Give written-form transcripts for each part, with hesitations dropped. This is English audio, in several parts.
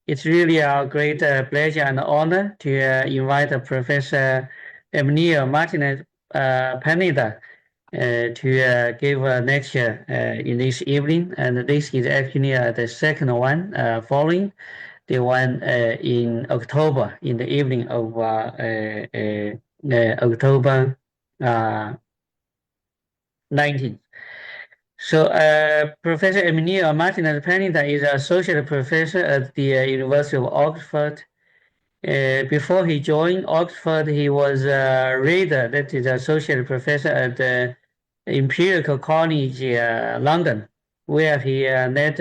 It's really a great pleasure and honor to invite Professor Emilio Martínez-Pañeda to give a lecture in this evening. And this is actually the second one following the one in October, in the evening of October 19th. So, Professor Emilio Martínez-Pañeda is an associate professor at the University of Oxford. Before he joined Oxford, he was a reader, that is, associate professor at the Imperial College, London, where he led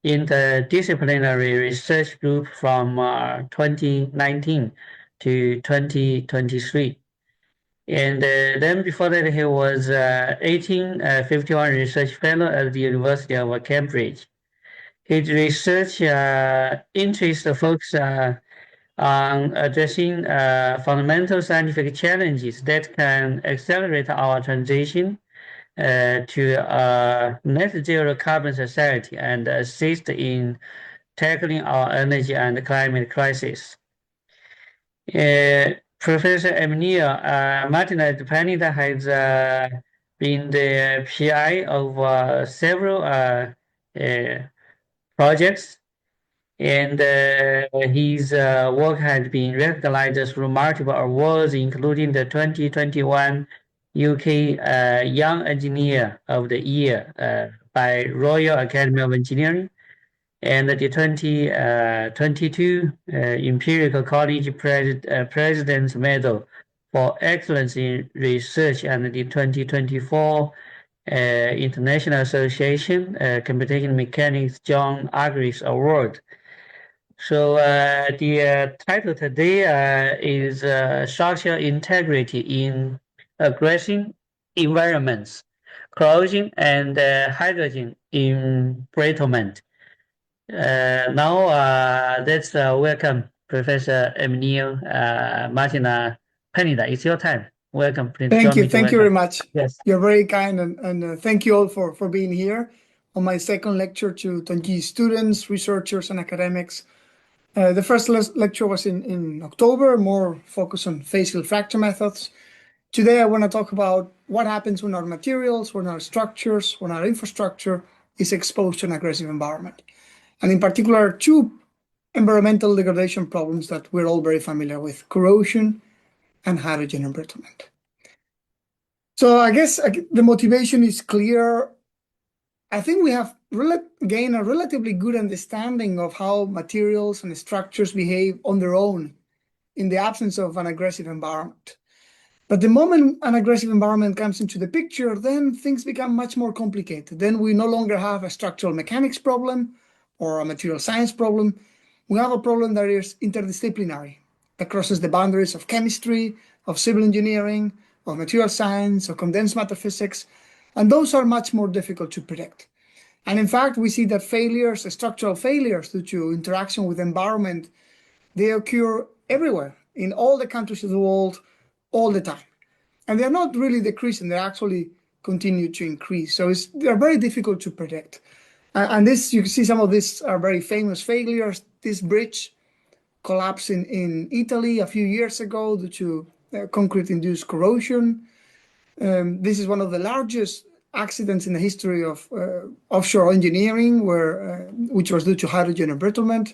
interdisciplinary research group from 2019 to 2023. And then before that, he was 1851 research fellow at the University of Cambridge. His research interests focus on addressing fundamental scientific challenges that can accelerate our transition to a net zero carbon society and assist in tackling our energy and climate crisis. Professor Emilio Martínez-Pañeda has been the PI of several projects, and his work has been recognized through multiple awards, including the 2021 UK Young Engineer of the Year by Royal Academy of Engineering, and the 2022 Imperial College President's Medal for Excellence in Research, and the 2024 International Association Computational Mechanics John Agris Award. So the title today is Structural Integrity in Aggressive Environments, Corrosion and Hydrogen Embrittlement. Now let's welcome Professor Emilio Martínez-Pañeda. It's your time. Welcome. Thank you very much. Yes, you're very kind, and thank you all for being here on my second lecture to Tongji students, researchers, and academics. The first lecture was in October, more focused on facial fracture methods. Today I want to talk about what happens when our materials, when our structures, when our infrastructure is exposed to an aggressive environment. And in particular, two environmental degradation problems that we're all very familiar with: corrosion and hydrogen embrittlement. So I guess the motivation is clear. I think we have gained a relatively good understanding of how materials and structures behave on their own in the absence of an aggressive environment. But the moment an aggressive environment comes into the picture, then things become much more complicated. Then we no longer have a structural mechanics problem or a material science problem. We have a problem that is interdisciplinary, that crosses the boundaries of chemistry, of civil engineering, of material science, of condensed matter physics, and those are much more difficult to predict. And in fact, we see that failures, structural failures due to interaction with the environment, they occur everywhere, in all the countries of the world, all the time. And they're not really decreasing, they actually continue to increase. So they're very difficult to predict. And this, you can see some of these are very famous failures. This bridge collapsed in Italy a few years ago due to concrete-induced corrosion. This is one of the largest accidents in the history of offshore engineering, which was due to hydrogen embrittlement.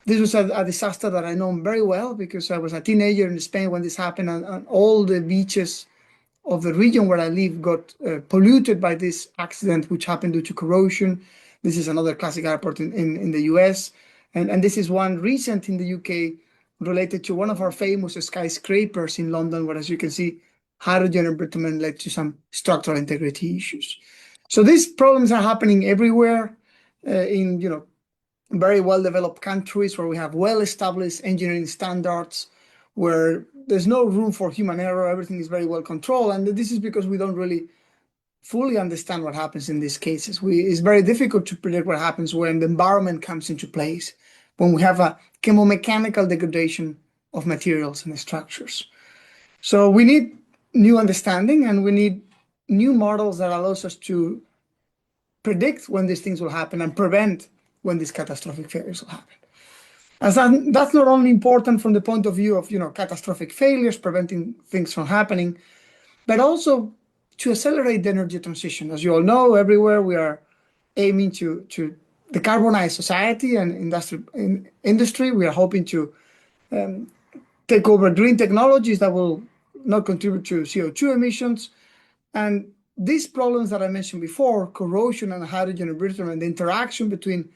This was a disaster that I know very well because I was a teenager in Spain when this happened, and all the beaches of the region where I live got polluted by this accident, which happened due to corrosion. This is another classic airport in the US. And this is one recent in the UK related to one of our famous skyscrapers in London, where, as you can see, hydrogen embrittlement led to some structural integrity issues. So these problems are happening everywhere in very well-developed countries where we have well-established engineering standards, where there's no room for human error, everything is very well controlled. And this is because we don't really fully understand what happens in these cases. It's very difficult to predict what happens when the environment comes into place, when we have a chemomechanical degradation of materials and structures. So we need new understanding, and we need new models that allows us to predict when these things will happen and prevent when these catastrophic failures will happen. And that's not only important from the point of view of catastrophic failures, preventing things from happening, but also to accelerate the energy transition. As you all know, everywhere we are aiming to decarbonize society and industry. We are hoping to take over green technologies that will not contribute to CO2 emissions. And these problems that I mentioned before, corrosion and hydrogen embrittlement, the interaction between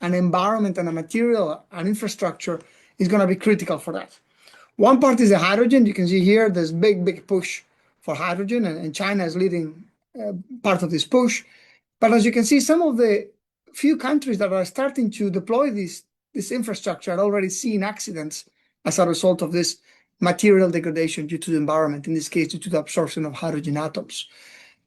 an environment and a material, an infrastructure, is going to be critical for that. One part is the hydrogen. You can see here there's big push for hydrogen, and China is leading part of this push. But as you can see, some of the few countries that are starting to deploy this infrastructure are already seeing accidents as a result of this material degradation due to the environment, in this case, due to the absorption of hydrogen atoms.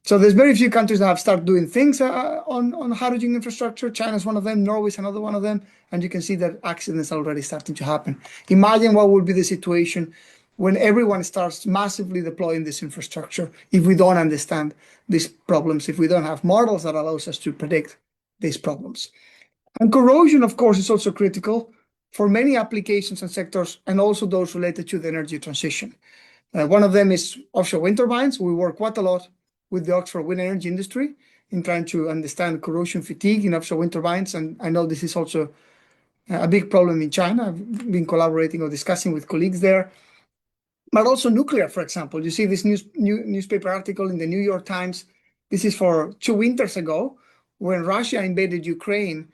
So there's very few countries that have started doing things on hydrogen infrastructure. China is one of them, Norway is another one of them, and you can see that accidents are already starting to happen. Imagine what would be the situation when everyone starts massively deploying this infrastructure if we don't understand these problems, if we don't have models that allows us to predict these problems. And corrosion, of course, is also critical for many applications and sectors, and also those related to the energy transition. One of them is offshore wind turbines. We work quite a lot with the offshore wind energy industry in trying to understand corrosion fatigue in offshore wind turbines. And I know this is also a big problem in China. I've been collaborating or discussing with colleagues there. But also nuclear, for example. You see this newspaper article in the New York Times. This is for 2 winters ago, when Russia invaded Ukraine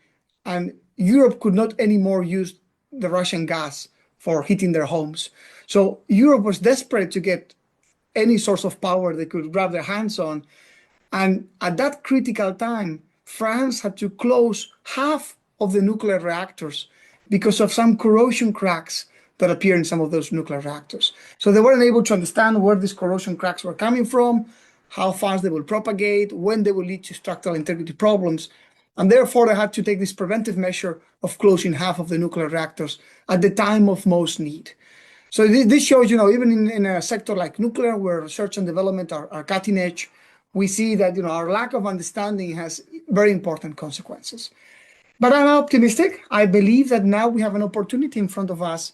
and Europe could not anymore use the Russian gas for heating their homes. So Europe was desperate to get any source of power they could grab their hands on. And at that critical time, France had to close half of the nuclear reactors because of some corrosion cracks that appear in some of those nuclear reactors. So they weren't able to understand where these corrosion cracks were coming from, how fast they will propagate, when they will lead to structural integrity problems. And therefore, they had to take this preventive measure of closing half of the nuclear reactors at the time of most need. So this shows, even in a sector like nuclear, where research and development are cutting edge, we see that our lack of understanding has very important consequences. But I'm optimistic. I believe that now we have an opportunity in front of us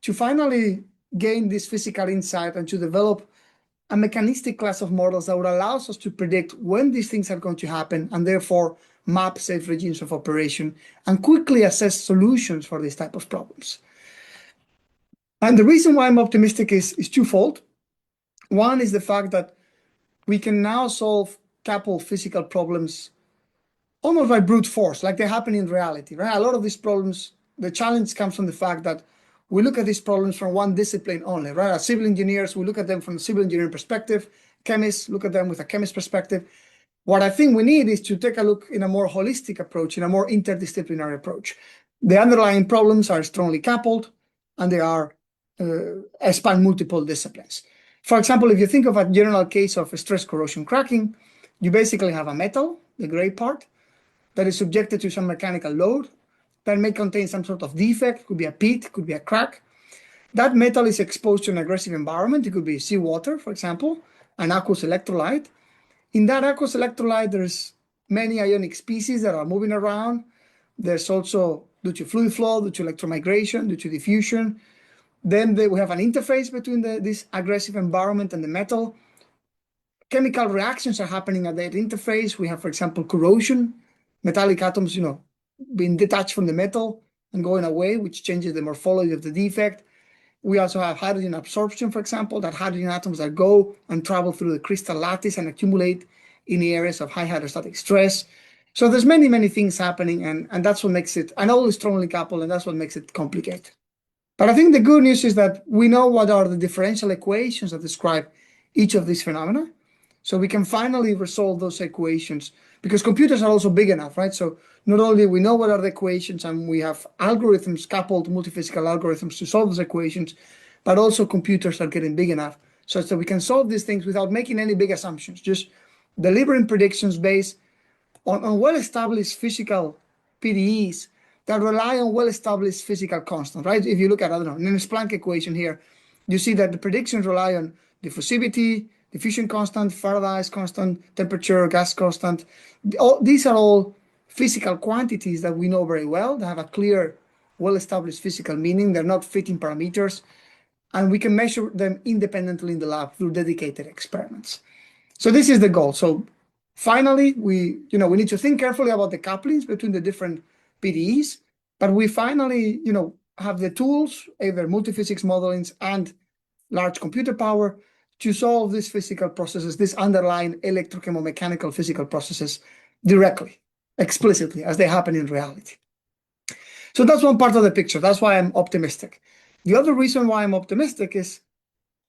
to finally gain this physical insight and to develop a mechanistic class of models that would allow us to predict when these things are going to happen, and therefore map safe regimes of operation and quickly assess solutions for these type of problems. And the reason why I'm optimistic is twofold. One is the fact that we can now solve couple physical problems almost by brute force, like they happen in reality, right? A lot of these problems, the challenge comes from the fact that we look at these problems from one discipline only, right? As civil engineers, we look at them from the civil engineering perspective. Chemists look at them with a chemist perspective. What I think we need is to take a look in a more holistic approach, in a more interdisciplinary approach. The underlying problems are strongly coupled, and they are span multiple disciplines. For example, if you think of a general case of stress corrosion cracking, you basically have a metal, the gray part, that is subjected to some mechanical load that may contain some sort of defect, could be a pit, could be a crack. That metal is exposed to an aggressive environment. It could be seawater, for example, an aqueous electrolyte. In that aqueous electrolyte, there's many ionic species that are moving around. There's also, due to fluid flow, due to electromigration, due to diffusion. Then we have an interface between this aggressive environment and the metal. Chemical reactions are happening at that interface. We have, for example, corrosion, metallic atoms, being detached from the metal and going away, which changes the morphology of the defect. We also have hydrogen absorption, for example, that hydrogen atoms that go and travel through the crystal lattice and accumulate in the areas of high hydrostatic stress. So there's many things happening, and that's what makes it, and all is strongly coupled, and that's what makes it complicated. But I think the good news is that we know what are the differential equations that describe each of these phenomena. So we can finally resolve those equations, because computers are also big enough, right? So not only we know what are the equations, and we have algorithms, coupled multiphysical algorithms to solve those equations, but also computers are getting big enough such that we can solve these things without making any big assumptions, just delivering predictions based on well-established physical PDEs that rely on well-established physical constants, right? If you look at, I don't know, Nernst Planck equation here, you see that the predictions rely on diffusivity, diffusion constant, Faraday's constant, temperature, gas constant. These are all physical quantities that we know very well. They have a clear, well-established physical meaning. They're not fitting parameters. And we can measure them independently in the lab through dedicated experiments. So this is the goal. So finally, we need to think carefully about the couplings between the different PDEs, but we finally, have the tools, either multiphysics modelings and large computer power, to solve these physical processes, these underlying electrochemomechanical physical processes directly, explicitly, as they happen in reality. So that's one part of the picture. That's why I'm optimistic. The other reason why I'm optimistic is,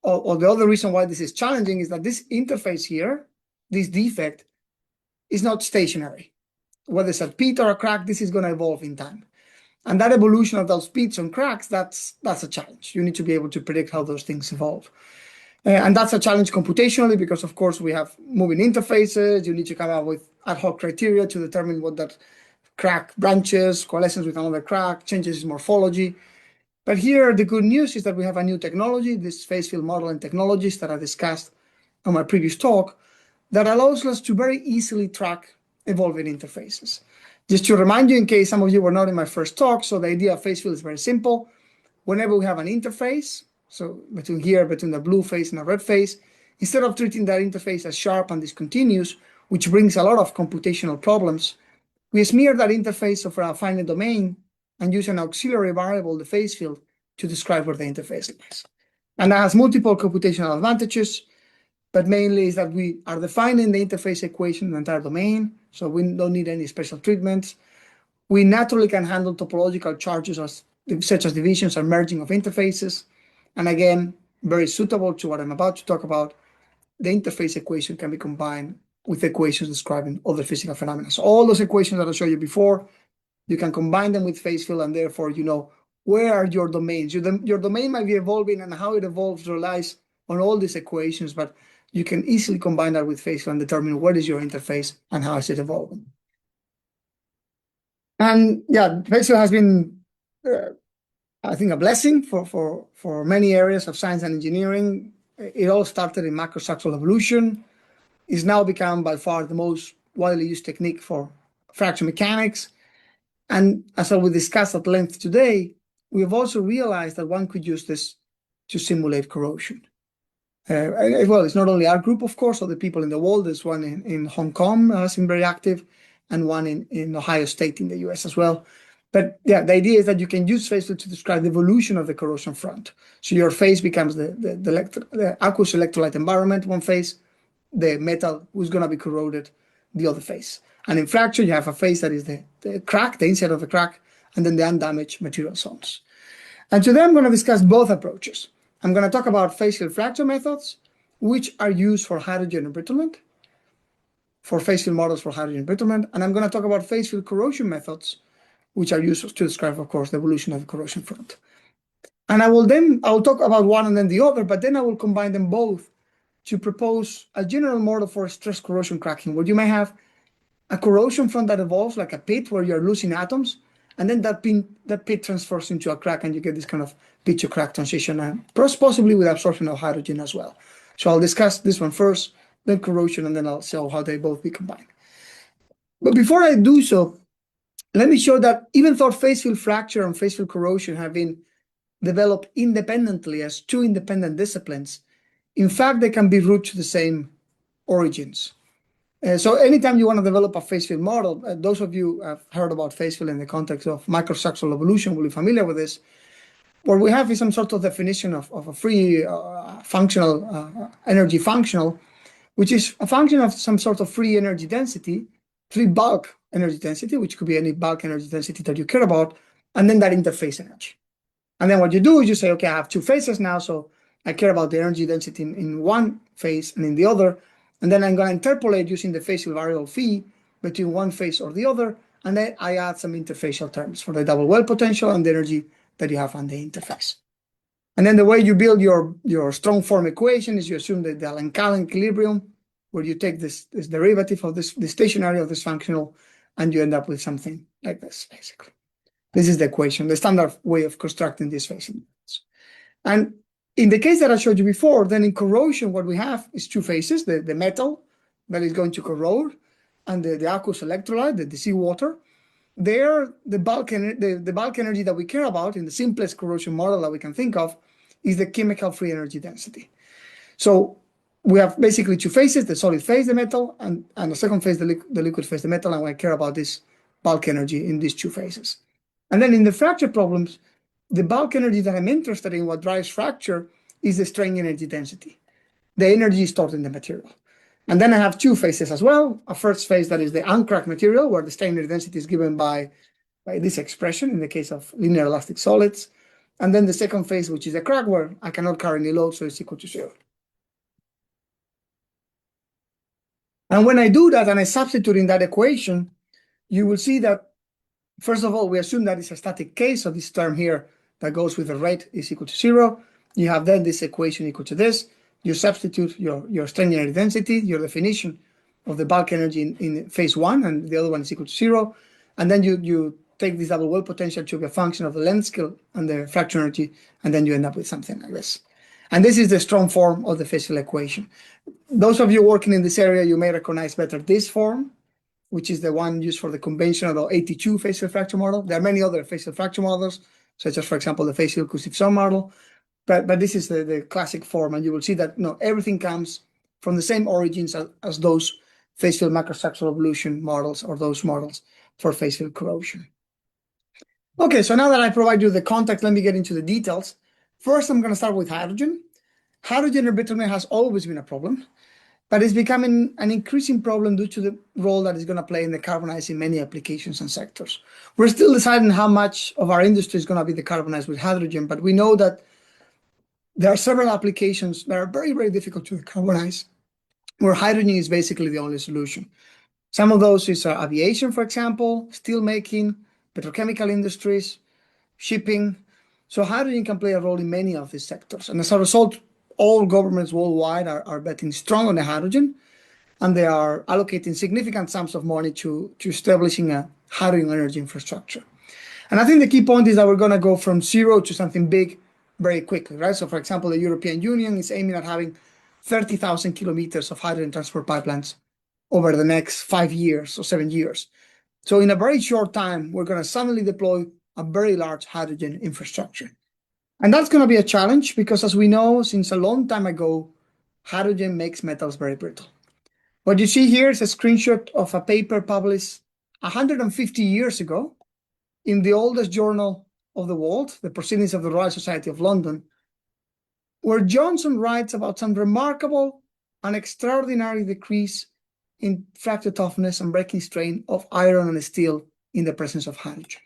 or the other reason why this is challenging, is that this interface here, this defect, is not stationary. Whether it's a pit or a crack, this is going to evolve in time. And that evolution of those pits and cracks, that's a challenge. You need to be able to predict how those things evolve. And that's a challenge computationally because, of course, we have moving interfaces. You need to come up with ad hoc criteria to determine what that crack branches, coalescence with another crack, changes its morphology. But here, the good news is that we have a new technology, this phase field modeling technologies that I discussed on my previous talk, that allows us to very easily track evolving interfaces. Just to remind you, in case some of you were not in my first talk, so the idea of phase field is very simple. Whenever we have an interface, so between the blue phase and the red phase, instead of treating that interface as sharp and discontinuous, which brings a lot of computational problems, we smear that interface over a finite domain and use an auxiliary variable, the phase field, to describe where the interface lies. And that has multiple computational advantages, but mainly is that we are defining the interface equation in the entire domain, so we don't need any special treatments. We naturally can handle topological charges such as divisions or merging of interfaces. And again, very suitable to what I'm about to talk about, the interface equation can be combined with equations describing other physical phenomena. So all those equations that I showed you before, you can combine them with phase field, and therefore you know where are your domains. Your domain might be evolving, and how it evolves relies on all these equations, but you can easily combine that with phase field and determine what is your interface and how is it evolving. And yeah, phase field has been, I think, a blessing for many areas of science and engineering. It all started in macrostructural evolution. It's now become by far the most widely used technique for fracture mechanics. And as I will discuss at length today, we have also realized that one could use this to simulate corrosion. Well, it's not only our group, of course, or the people in the world. There's one in Hong Kong has been very active, and one in Ohio State in the US as well. But yeah, the idea is that you can use phase field to describe the evolution of the corrosion front. So your phase becomes the aqueous electrolyte environment, one phase, the metal who's going to be corroded, the other phase. And in fracture, you have a phase that is the crack, the inside of the crack, and then the undamaged material zones. And today I'm going to discuss both approaches. I'm going to talk about phase field fracture methods, which are used for hydrogen embrittlement, for phase field models for hydrogen embrittlement, and I'm going to talk about phase field corrosion methods, which are used to describe, of course, the evolution of the corrosion front. And I'll talk about one and then the other, but then I will combine them both to propose a general model for stress corrosion cracking, where you may have a corrosion front that evolves like a pit where you're losing atoms, and then that pit transfers into a crack, and you get this kind of pit to crack transition, and possibly with absorption of hydrogen as well. So I'll discuss this one first, then corrosion, and then I'll show how they both be combined. But before I do so, let me show that even though phase field fracture and phase field corrosion have been developed independently as two independent disciplines, in fact, they can be rooted to the same origins. So anytime you want to develop a phase field model, those of you who have heard about phase field in the context of microstructural evolution will be familiar with this. What we have is some sort of definition of a free functional energy functional, which is a function of some sort of free energy density, free bulk energy density, which could be any bulk energy density that you care about, and then that interface energy. And then what you do is you say, okay, I have two phases now, so I care about the energy density in one phase and in the other, and then I'm going to interpolate using the phase field variable phi between one phase or the other, and then I add some interfacial terms for the double well potential and the energy that you have on the interface. And then the way you build your strong form equation is you assume that the Allen-Callen equilibrium, where you take this derivative of the stationary of this functional, and you end up with something like this, basically. This is the equation, the standard way of constructing these phase models. And in the case that I showed you before, then in corrosion, what we have is two phases, the metal that is going to corrode, and the aqueous electrolyte, the seawater, there the bulk energy that we care about in the simplest corrosion model that we can think of is the chemical free energy density. So we have basically two phases, the solid phase, the metal, and the second phase, the liquid phase, the metal, and we care about this bulk energy in these two phases. And then in the fracture problems, the bulk energy that I'm interested in, what drives fracture, is the strain energy density. The energy stored in the material. And then I have two phases as well. A first phase that is the uncracked material, where the strain energy density is given by this expression in the case of linear elastic solids. And then the second phase, which is the crack, where I cannot carry any load, so it's equal to 0. And when I do that and I substitute in that equation, you will see that, first of all, we assume that it's a static case. So this term here that goes with the rate is equal to 0. You have then this equation equal to this. You substitute your strain energy density, your definition of the bulk energy in phase 1, and the other one is equal to 0. And then you take this double well potential to be a function of the length scale and the fracture energy, and then you end up with something like this. And this is the strong form of the physical equation. Those of you working in this area, you may recognize better this form, which is the one used for the conventional 82 facial fracture model. There are many other facial fracture models, such as, for example, the facial inclusive zone model. But this is the classic form, and you will see that everything comes from the same origins as those facial macrostructural evolution models, or those models for facial corrosion. Okay, so now that I provide you the context, let me get into the details. First, I'm going to start with hydrogen. Hydrogen embrittlement has always been a problem, but it's becoming an increasing problem due to the role that it's going to play in decarbonizing in many applications and sectors. We're still deciding how much of our industry is going to be decarbonized with hydrogen, but we know that there are several applications that are very, very difficult to decarbonize, where hydrogen is basically the only solution. Some of those is aviation, for example, steel making, petrochemical industries, shipping. So hydrogen can play a role in many of these sectors. And as a result, all governments worldwide are betting strong on the hydrogen, and they are allocating significant sums of money to establishing a hydrogen energy infrastructure. And I think the key point is that we're going to go from 0 to something big very quickly, right? So, for example, the European Union is aiming at having 30,000 kilometers of hydrogen transport pipelines over the next 5 years or 7 years. So in a very short time, we're going to suddenly deploy a very large hydrogen infrastructure. And that's going to be a challenge because, as we know, since a long time ago, hydrogen makes metals very brittle. What you see here is a screenshot of a paper published 150 years ago in the oldest journal of the world, the Proceedings of the Royal Society of London, where Johnson writes about some remarkable and extraordinary decrease in fracture toughness and breaking strain of iron and steel in the presence of hydrogen.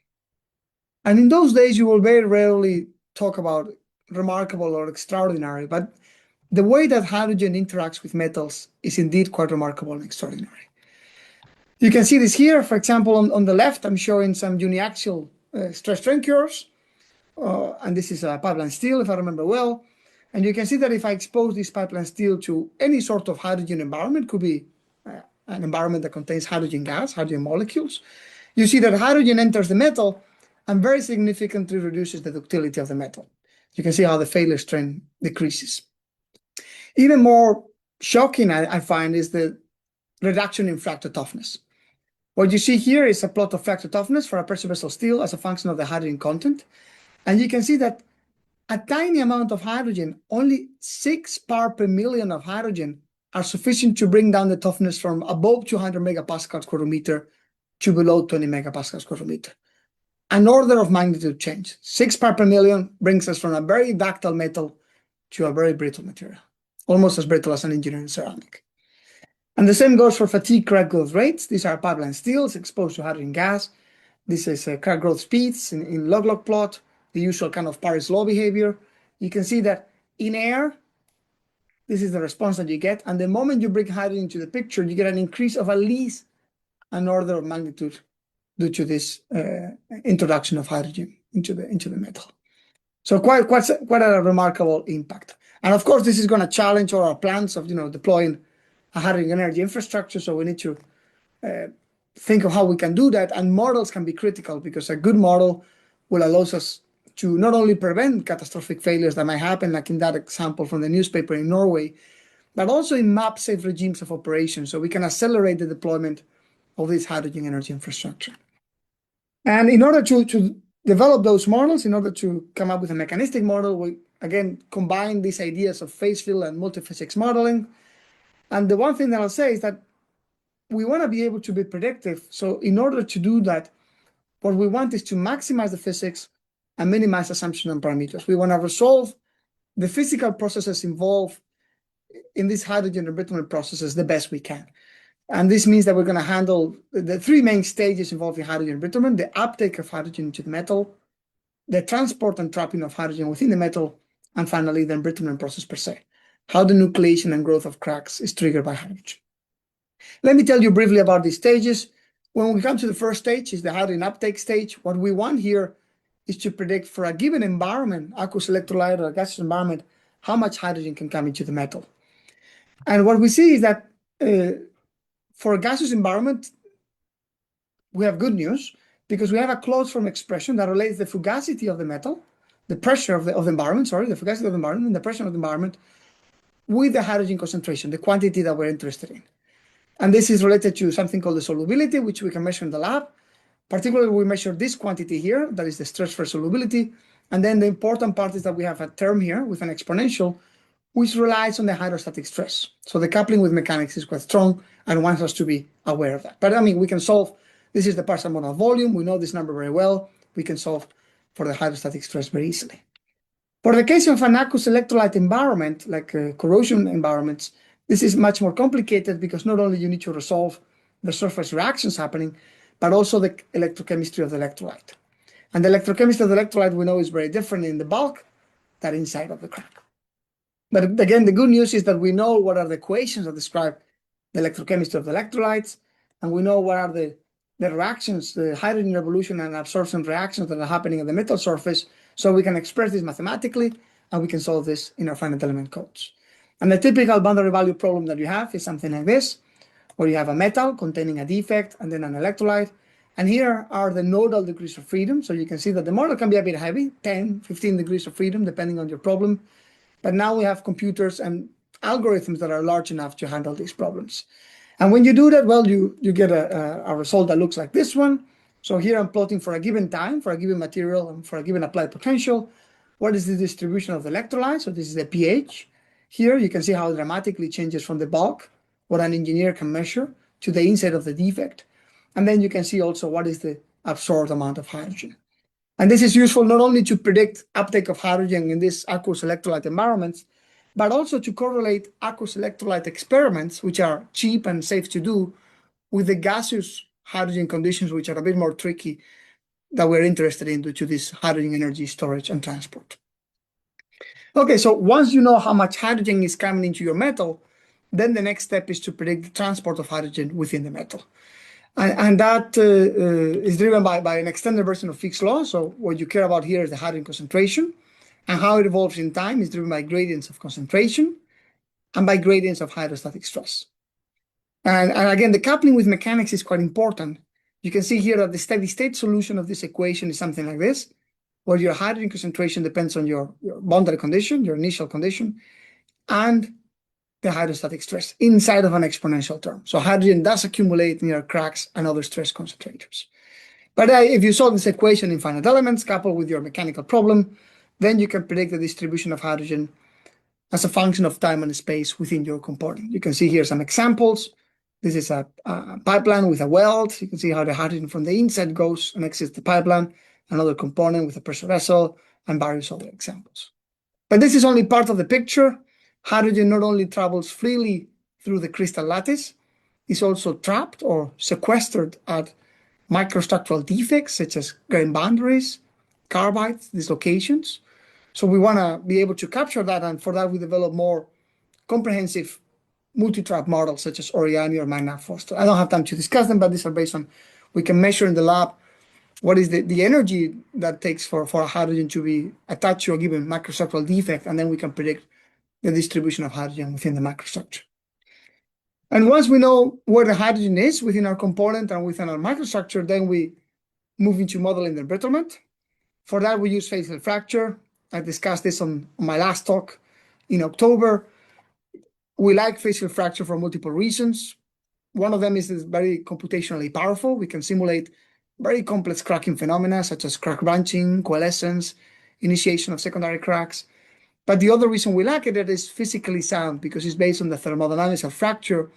And in those days, you will very rarely talk about remarkable or extraordinary, but the way that hydrogen interacts with metals is indeed quite remarkable and extraordinary. You can see this here. For example, on the left, I'm showing some uniaxial stress strain curves. And this is a pipeline steel, if I remember well. And you can see that if I expose this pipeline steel to any sort of hydrogen environment, could be an environment that contains hydrogen gas, hydrogen molecules, you see that hydrogen enters the metal and very significantly reduces the ductility of the metal. You can see how the failure strain decreases. Even more shocking, I find, is the reduction in fracture toughness. What you see here is a plot of fracture toughness for a pressure vessel steel as a function of the hydrogen content. And you can see that a tiny amount of hydrogen, only 6 parts per million of hydrogen, are sufficient to bring down the toughness from above 200 megapascals square meter to below 20 megapascals square meter. An order of magnitude change. 6 parts per million brings us from a very ductile metal to a very brittle material, almost as brittle as an engineering ceramic. And the same goes for fatigue crack growth rates. These are pipeline steels exposed to hydrogen gas. This is crack growth speeds in log-log plot, the usual kind of Paris law behavior. You can see that in air, this is the response that you get. And the moment you bring hydrogen into the picture, you get an increase of at least an order of magnitude due to this introduction of hydrogen into the metal. So quite a remarkable impact. And of course, this is going to challenge all our plans of deploying a hydrogen energy infrastructure. So we need to think of how we can do that. And models can be critical because a good model will allow us to not only prevent catastrophic failures that might happen, like in that example from the newspaper in Norway, but also in map safe regimes of operation. So we can accelerate the deployment of this hydrogen energy infrastructure. And in order to develop those models, in order to come up with a mechanistic model, we again combine these ideas of phase field and multiphysics modeling. And the one thing that I'll say is that we want to be able to be predictive. So in order to do that, what we want is to maximize the physics and minimize assumption and parameters. We want to resolve the physical processes involved in these hydrogen embrittlement processes the best we can. And this means that we're going to handle the three main stages involving hydrogen embrittlement: the uptake of hydrogen into the metal, the transport and trapping of hydrogen within the metal, and finally the embrittlement process per se, how the nucleation and growth of cracks is triggered by hydrogen. Let me tell you briefly about these stages. When we come to the first stage, is the hydrogen uptake stage. What we want here is to predict for a given environment, aqueous electrolyte or gaseous environment, how much hydrogen can come into the metal. And what we see is that for a gaseous environment, we have good news because we have a closed form expression that relates the fugacity of the metal, the pressure of the environment, the fugacity of the environment and the pressure of the environment with the hydrogen concentration, the quantity that we're interested in. And this is related to something called the solubility, which we can measure in the lab. Particularly, we measure this quantity here, that is the stress for solubility. And then the important part is that we have a term here with an exponential, which relies on the hydrostatic stress. So the coupling with mechanics is quite strong and wants us to be aware of that. But I mean, we can solve, this is the partial modal volume. We know this number very well. We can solve for the hydrostatic stress very easily. For the case of an aqueous electrolyte environment, like corrosion environments, this is much more complicated because not only you need to resolve the surface reactions happening, but also the electrochemistry of the electrolyte. And the electrochemistry of the electrolyte we know is very different in the bulk than inside of the crack. But again, the good news is that we know what are the equations that describe the electrochemistry of the electrolytes, and we know what are the reactions, the hydrogen revolution and absorption reactions that are happening at the metal surface, so we can express this mathematically, and we can solve this in our finite element codes. And the typical boundary value problem that you have is something like this, where you have a metal containing a defect and then an electrolyte. And here are the nodal degrees of freedom. So you can see that the model can be a bit heavy, 10, 15 degrees of freedom, depending on your problem. But now we have computers and algorithms that are large enough to handle these problems. And when you do that, well, you get a result that looks like this one. So here I'm plotting for a given time, for a given material, and for a given applied potential. What is the distribution of the electrolyte? So this is the pH. Here you can see how it dramatically changes from the bulk, what an engineer can measure, to the inside of the defect. And then you can see also what is the absorbed amount of hydrogen. And this is useful not only to predict uptake of hydrogen in these aqueous electrolyte environments, but also to correlate aqueous electrolyte experiments, which are cheap and safe to do, with the gaseous hydrogen conditions, which are a bit more tricky, that we're interested in due to this hydrogen energy storage and transport. Okay, so once you know how much hydrogen is coming into your metal, then the next step is to predict the transport of hydrogen within the metal. And that is driven by an extended version of Fick's law. So what you care about here is the hydrogen concentration, and how it evolves in time is driven by gradients of concentration and by gradients of hydrostatic stress. And again, the coupling with mechanics is quite important. You can see here that the steady state solution of this equation is something like this, where your hydrogen concentration depends on your boundary condition, your initial condition, and the hydrostatic stress inside of an exponential term. So hydrogen does accumulate near cracks and other stress concentrators. But if you solve this equation in finite elements coupled with your mechanical problem, then you can predict the distribution of hydrogen as a function of time and space within your component. You can see here some examples. This is a pipeline with a weld. You can see how the hydrogen from the inside goes and exits the pipeline. Another component with a pressure vessel, and various other examples. But this is only part of the picture. Hydrogen not only travels freely through the crystal lattice, it's also trapped or sequestered at microstructural defects such as grain boundaries, carbides, dislocations. So we want to be able to capture that, and for that we develop more comprehensive multi-trap models such as Oriani or Magnac-Foster. I don't have time to discuss them, but these are based on, we can measure in the lab what is the energy that takes for a hydrogen to be attached to a given microstructural defect, and then we can predict the distribution of hydrogen within the microstructure. And once we know where the hydrogen is within our component and within our microstructure, then we move into modeling the embrittlement. For that, we use phase field fracture. I discussed this on my last talk in October. We like phase field fracture for multiple reasons. One of them is very computationally powerful. We can simulate very complex cracking phenomena such as crack branching, coalescence, initiation of secondary cracks. But the other reason we like it is physically sound because it's based on the thermodynamics of fracture,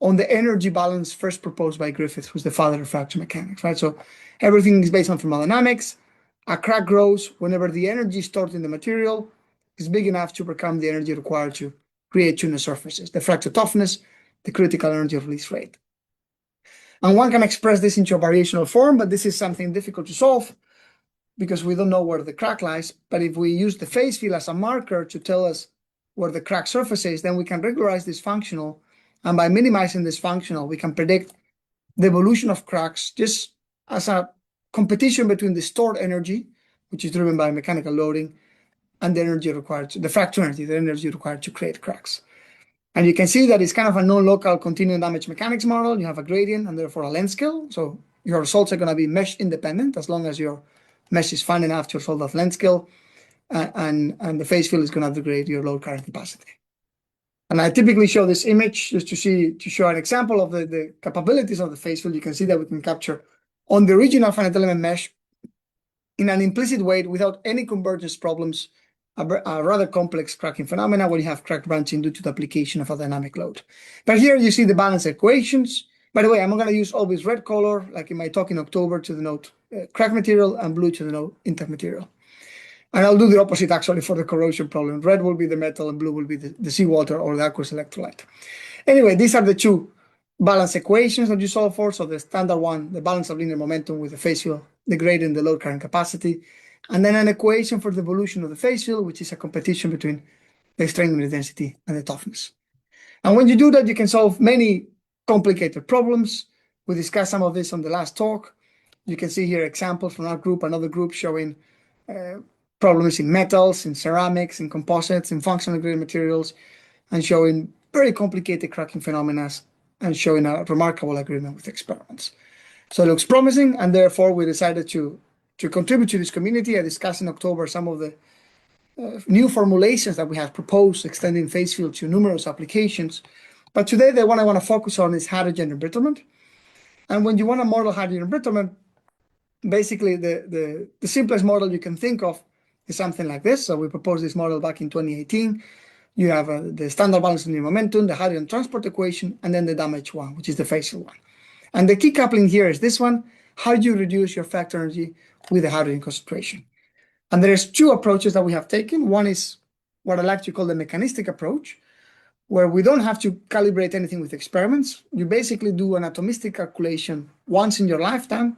on the energy balance first proposed by Griffith, who's the father of fracture mechanics, right? So everything is based on thermodynamics. A crack grows whenever the energy stored in the material is big enough to overcome the energy required to create tuner surfaces, the fracture toughness, the critical energy release rate. And one can express this into a variational form, but this is something difficult to solve because we don't know where the crack lies. But if we use the phase field as a marker to tell us where the crack surface is, then we can regularize this functional. And by minimizing this functional, we can predict the evolution of cracks just as a competition between the stored energy, which is driven by mechanical loading, and the energy required, the fracture energy, the energy required to create cracks. And you can see that it's kind of a non-local continuum damage mechanics model. You have a gradient and therefore a length scale. So your results are going to be mesh independent as long as your mesh is fine enough to resolve that length scale. And the phase field is going to degrade your load current capacity. And I typically show this image just to show an example of the capabilities of the phase field. You can see that we can capture on the original finite element mesh in an implicit way without any convergence problems, a rather complex cracking phenomena where you have crack branching due to the application of a dynamic load. But here you see the balance equations. By the way, I'm going to use always red color, like in my talk in October, to denote crack material, and blue to denote intact material. And I'll do the opposite actually for the corrosion problem. Red will be the metal and blue will be the seawater or the aqueous electrolyte. Anyway, these are the two balance equations that you solve for. So the standard one, the balance of linear momentum with the phase field, the gradient, the load current capacity, and then an equation for the evolution of the phase field, which is a competition between the strength and the density and the toughness. And when you do that, you can solve many complicated problems. We discussed some of this on the last talk. You can see here examples from our group and other groups showing problems in metals, in ceramics, in composites, in functional grade materials, and showing very complicated cracking phenomena and showing a remarkable agreement with experiments. So it looks promising, and therefore we decided to contribute to this community. I discussed in October some of the new formulations that we have proposed, extending phase field to numerous applications. But today the one I want to focus on is hydrogen embrittlement. And when you want to model hydrogen embrittlement, basically the simplest model you can think of is something like this. So we proposed this model back in 2018. You have the standard balance of linear momentum, the hydrogen transport equation, and then the damage one, which is the phase field one. And the key coupling here is this one: how do you reduce your factor energy with the hydrogen concentration? And there's two approaches that we have taken. One is what I like to call the mechanistic approach, where we don't have to calibrate anything with experiments. You basically do an atomistic calculation once in your lifetime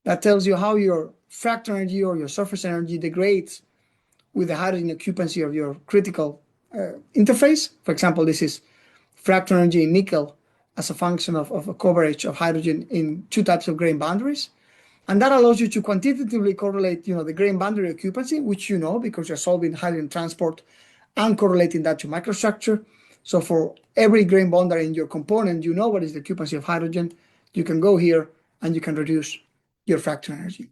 that tells you how your fracture energy or your surface energy degrades with the hydrogen occupancy of your critical interface. For example, this is fracture energy in nickel as a function of a coverage of hydrogen in two types of grain boundaries. And that allows you to quantitatively correlate, the grain boundary occupancy, which you know because you're solving hydrogen transport and correlating that to microstructure. So for every grain boundary in your component, you know what is the occupancy of hydrogen. You can go here and you can reduce your fracture energy.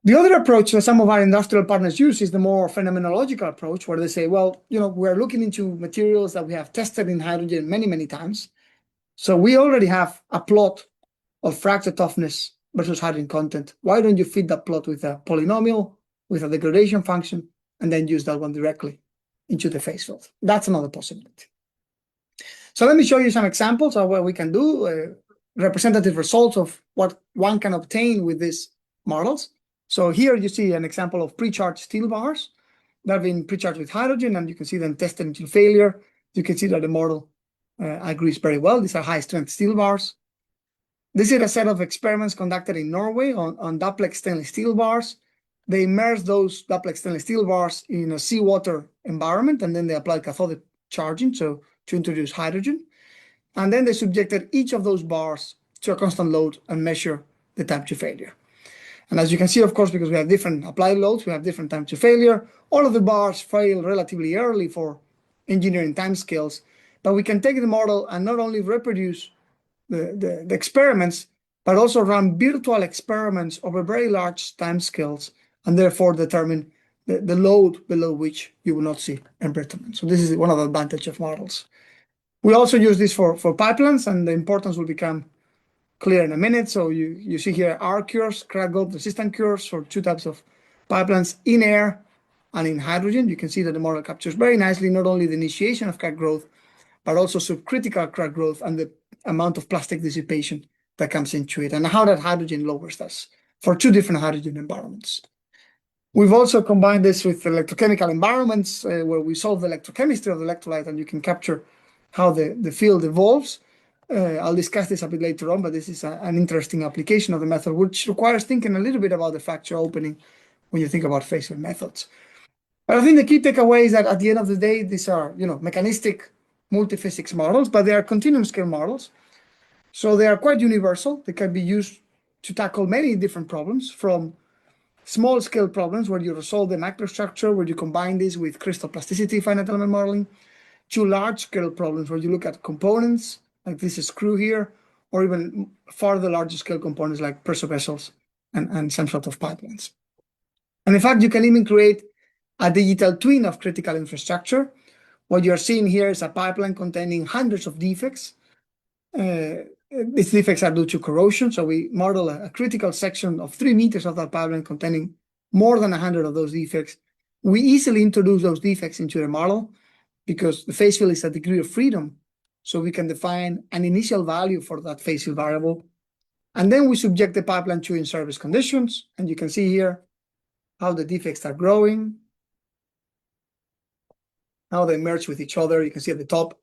The other approach that some of our industrial partners use is the more phenomenological approach, where they say, well, we're looking into materials that we have tested in hydrogen many, many times. So we already have a plot of fracture toughness versus hydrogen content. Why don't you feed that plot with a polynomial, with a degradation function, and then use that one directly into the phase field? That's another possibility. So let me show you some examples of what we can do, representative results of what one can obtain with these models. So here you see an example of pre-charged steel bars that have been pre-charged with hydrogen, and you can see them tested until failure. You can see that the model agrees very well. These are high-strength steel bars. This is a set of experiments conducted in Norway on duplex stainless steel bars. They immersed those duplex stainless steel bars in a seawater environment, and then they applied cathodic charging to introduce hydrogen. And then they subjected each of those bars to a constant load and measure the time to failure. And as you can see, of course, because we have different applied loads, we have different time to failure. All of the bars fail relatively early for engineering timescales, but we can take the model and not only reproduce the experiments, but also run virtual experiments over very large timescales, and therefore determine the load below which you will not see embrittlement. So this is one of the advantages of models. We also use this for pipelines, and the importance will become clear in a minute. So you see here R curves, crack growth resistant curves for two types of pipelines in air and in hydrogen. You can see that the model captures very nicely not only the initiation of crack growth, but also subcritical crack growth and the amount of plastic dissipation that comes into it, and how that hydrogen lowers this for two different hydrogen environments. We've also combined this with electrochemical environments where we solve the electrochemistry of the electrolyte, and you can capture how the field evolves. I'll discuss this a bit later on, but this is an interesting application of the method, which requires thinking a little bit about the fracture opening when you think about phase field methods. But I think the key takeaway is that at the end of the day, these are mechanistic multiphysics models, but they are continuum scale models. So they are quite universal. They can be used to tackle many different problems, from small scale problems where you resolve the macrostructure, where you combine this with crystal plasticity finite element modeling, to large scale problems where you look at components like this screw here, or even farther larger scale components like pressure vessels and some sort of pipelines. And in fact, you can even create a digital twin of critical infrastructure. What you're seeing here is a pipeline containing hundreds of defects. These defects are due to corrosion. So we model a critical section of 3 meters of that pipeline containing more than 100 of those defects. We easily introduce those defects into the model because the phase field is a degree of freedom. So we can define an initial value for that phase field variable. And then we subject the pipeline to in-service conditions. And you can see here how the defects are growing, how they merge with each other. You can see at the top,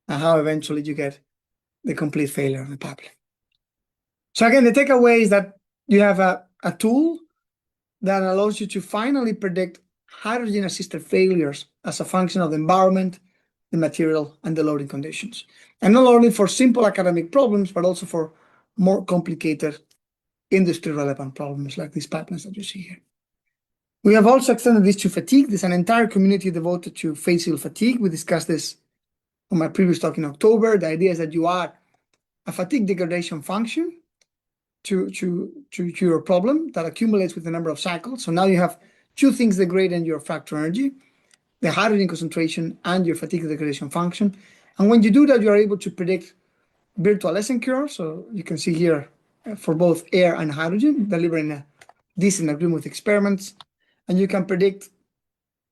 and how eventually you get the complete failure of the pipeline. So again, the takeaway is that you have a tool that allows you to finally predict hydrogen-assisted failures as a function of the environment, the material, and the loading conditions. And not only for simple academic problems, but also for more complicated industry-relevant problems like these pipelines that you see here. We have also extended this to fatigue. There's an entire community devoted to phase field fatigue. We discussed this on my previous talk in October. The idea is that you add a fatigue degradation function to your problem that accumulates with the number of cycles. So now you have two things degrading your fracture energy, the hydrogen concentration and your fatigue degradation function. And when you do that, you're able to predict virtual lesson curves. So you can see here for both air and hydrogen, delivering a decent agreement with experiments. And you can predict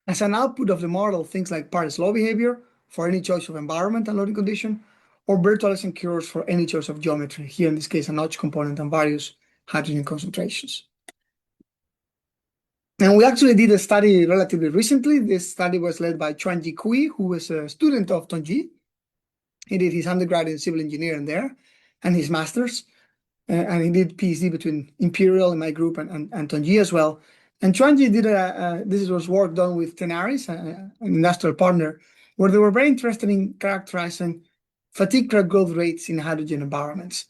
as an output of the model things like Paris law behavior for any choice of environment and loading condition, or virtual lesson curves for any choice of geometry, here in this case a notch component and various hydrogen concentrations. And we actually did a study relatively recently. This study was led by Tongji, who was a student of Tongji. He did his undergrad in civil engineering there and his master's, and he did PhD between Imperial in my group and Tongji as well. And Tongji did this was work done with Tenaris, an industrial partner, where they were very interested in characterizing fatigue crack growth rates in hydrogen environments.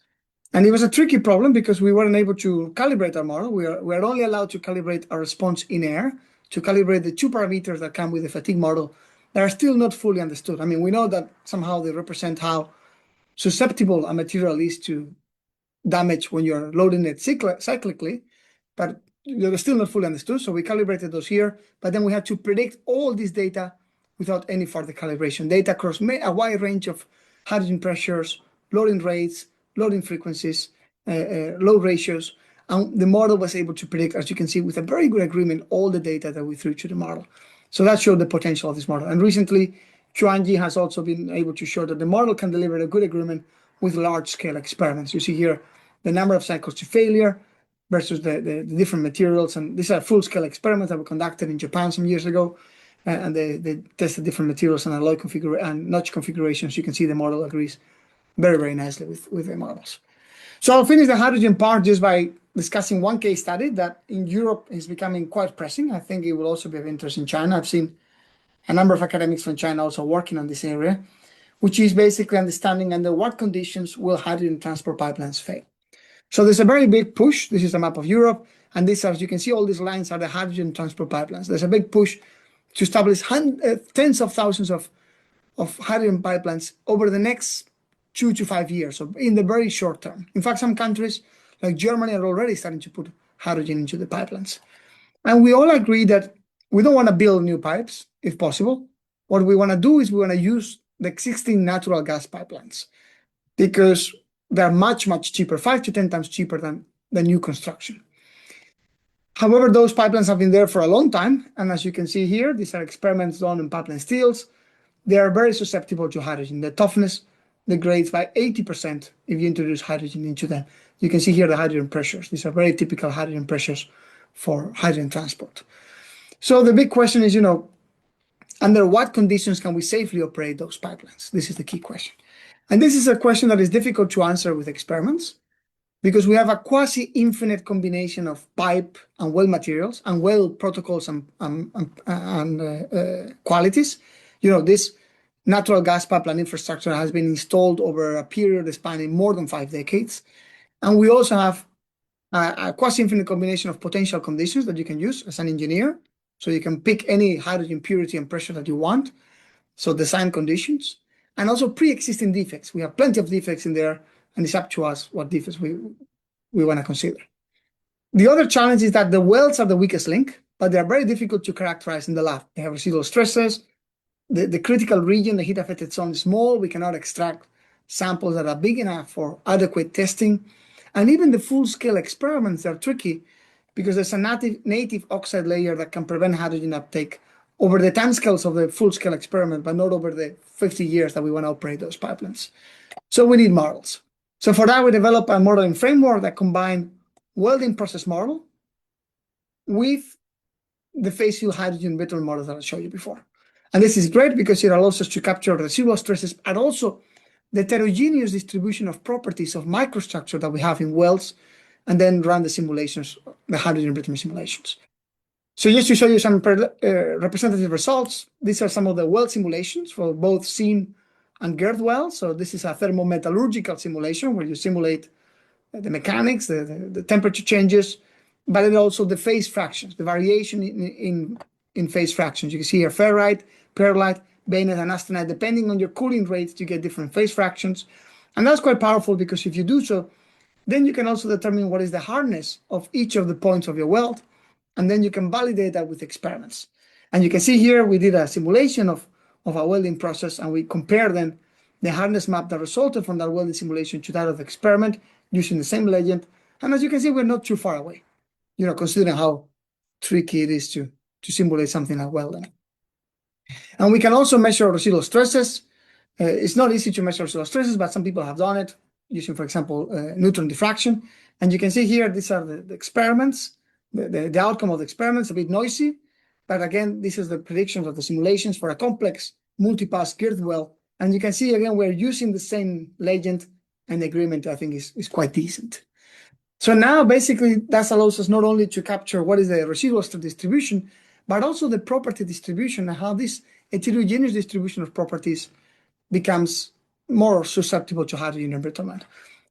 And it was a tricky problem because we weren't able to calibrate our model. We are only allowed to calibrate our response in air, to calibrate the two parameters that come with the fatigue model that are still not fully understood. I mean, we know that somehow they represent how susceptible a material is to damage when you're loading it cyclically, but they're still not fully understood. So we calibrated those here, but then we had to predict all this data without any further calibration. Data across a wide range of hydrogen pressures, loading rates, loading frequencies, load ratios, and the model was able to predict, as you can see, with a very good agreement, all the data that we threw to the model. So that showed the potential of this model. And recently, Tongji has also been able to show that the model can deliver a good agreement with large-scale experiments. You see here the number of cycles to failure versus the different materials. And these are full-scale experiments that were conducted in Japan some years ago. And they tested different materials and alloy and notch configurations. You can see the model agrees very, very nicely with the models. So I'll finish the hydrogen part just by discussing one case study that in Europe is becoming quite pressing. I think it will also be of interest in China. I've seen a number of academics from China also working on this area, which is basically understanding under what conditions will hydrogen transport pipelines fail. So there's a very big push. This is a map of Europe. And these, as you can see, all these lines are the hydrogen transport pipelines. There's a big push to establish tens of thousands of hydrogen pipelines over the next 2 to 5 years, so in the very short term. In fact, some countries like Germany are already starting to put hydrogen into the pipelines. And we all agree that we don't want to build new pipes, if possible. What we want to do is we want to use the existing natural gas pipelines because they're much, much cheaper, 5 to 10 times cheaper than the new construction. However, those pipelines have been there for a long time. And as you can see here, these are experiments done in pipeline steels. They are very susceptible to hydrogen. The toughness degrades by 80% if you introduce hydrogen into them. You can see here the hydrogen pressures. These are very typical hydrogen pressures for hydrogen transport. So the big question is, under what conditions can we safely operate those pipelines? This is the key question. And this is a question that is difficult to answer with experiments because we have a quasi-infinite combination of pipe and well materials and well protocols and qualities. This natural gas pipeline infrastructure has been installed over a period spanning more than 5 decades. And we also have a quasi-infinite combination of potential conditions that you can use as an engineer. So you can pick any hydrogen purity and pressure that you want. So design conditions and also pre-existing defects. We have plenty of defects in there, and it's up to us what defects we want to consider. The other challenge is that the wells are the weakest link, but they're very difficult to characterize in the lab. They have residual stresses. The critical region, the heat-affected zone is small. We cannot extract samples that are big enough for adequate testing. And even the full-scale experiments are tricky because there's a native oxide layer that can prevent hydrogen uptake over the timescales of the full-scale experiment, but not over the 50 years that we want to operate those pipelines. So we need models. So for that, we develop a modeling framework that combines welding process model with the phase field hydrogen embrittlement model that I showed you before. And this is great because it allows us to capture residual stresses and also the heterogeneous distribution of properties of microstructure that we have in wells, and then run the simulations, the hydrogen embrittlement simulations. So just to show you some representative results, these are some of the well simulations for both seam and girth wells. So this is a thermometallurgical simulation where you simulate the mechanics, the temperature changes, but then also the phase fractions, the variation in phase fractions. You can see here ferrite, perlite, bainite, and austenite. Depending on your cooling rates, you get different phase fractions. And that's quite powerful because if you do so, then you can also determine what is the hardness of each of the points of your weld, and then you can validate that with experiments. And you can see here we did a simulation of a welding process, and we compared then the hardness map that resulted from that welding simulation to that of the experiment using the same legend. And as you can see, we're not too far away, considering how tricky it is to simulate something like welding. And we can also measure residual stresses. It's not easy to measure residual stresses, but some people have done it using, for example, neutron diffraction. And you can see here, these are the experiments, the outcome of the experiments, a bit noisy. But again, this is the predictions of the simulations for a complex multi-pass girth well. And you can see, again, we're using the same legend, and the agreement, I think, is quite decent. So now, basically, that allows us not only to capture what is the residual stress distribution, but also the property distribution and how this heterogeneous distribution of properties becomes more susceptible to hydrogen embrittlement.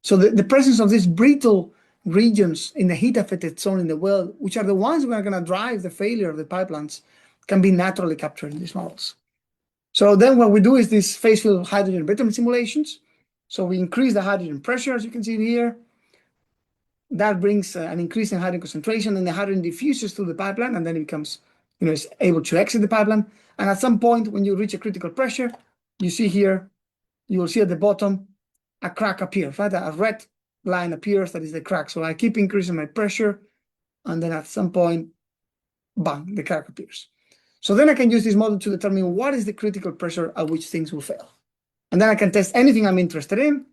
So the presence of these brittle regions in the heat-affected zone in the well, which are the ones that are going to drive the failure of the pipelines, can be naturally captured in these models. So then what we do is these phase field hydrogen embrittlement simulations. So we increase the hydrogen pressure, as you can see here. That brings an increase in hydrogen concentration, and the hydrogen diffuses through the pipeline, and then it becomes, is able to exit the pipeline. And at some point, when you reach a critical pressure, you see here, you will see at the bottom, a crack appears, right? A red line appears, that is the crack. So I keep increasing my pressure, and then at some point, bang, the crack appears. So then I can use this model to determine what is the critical pressure at which things will fail. And then I can test anything I'm interested in.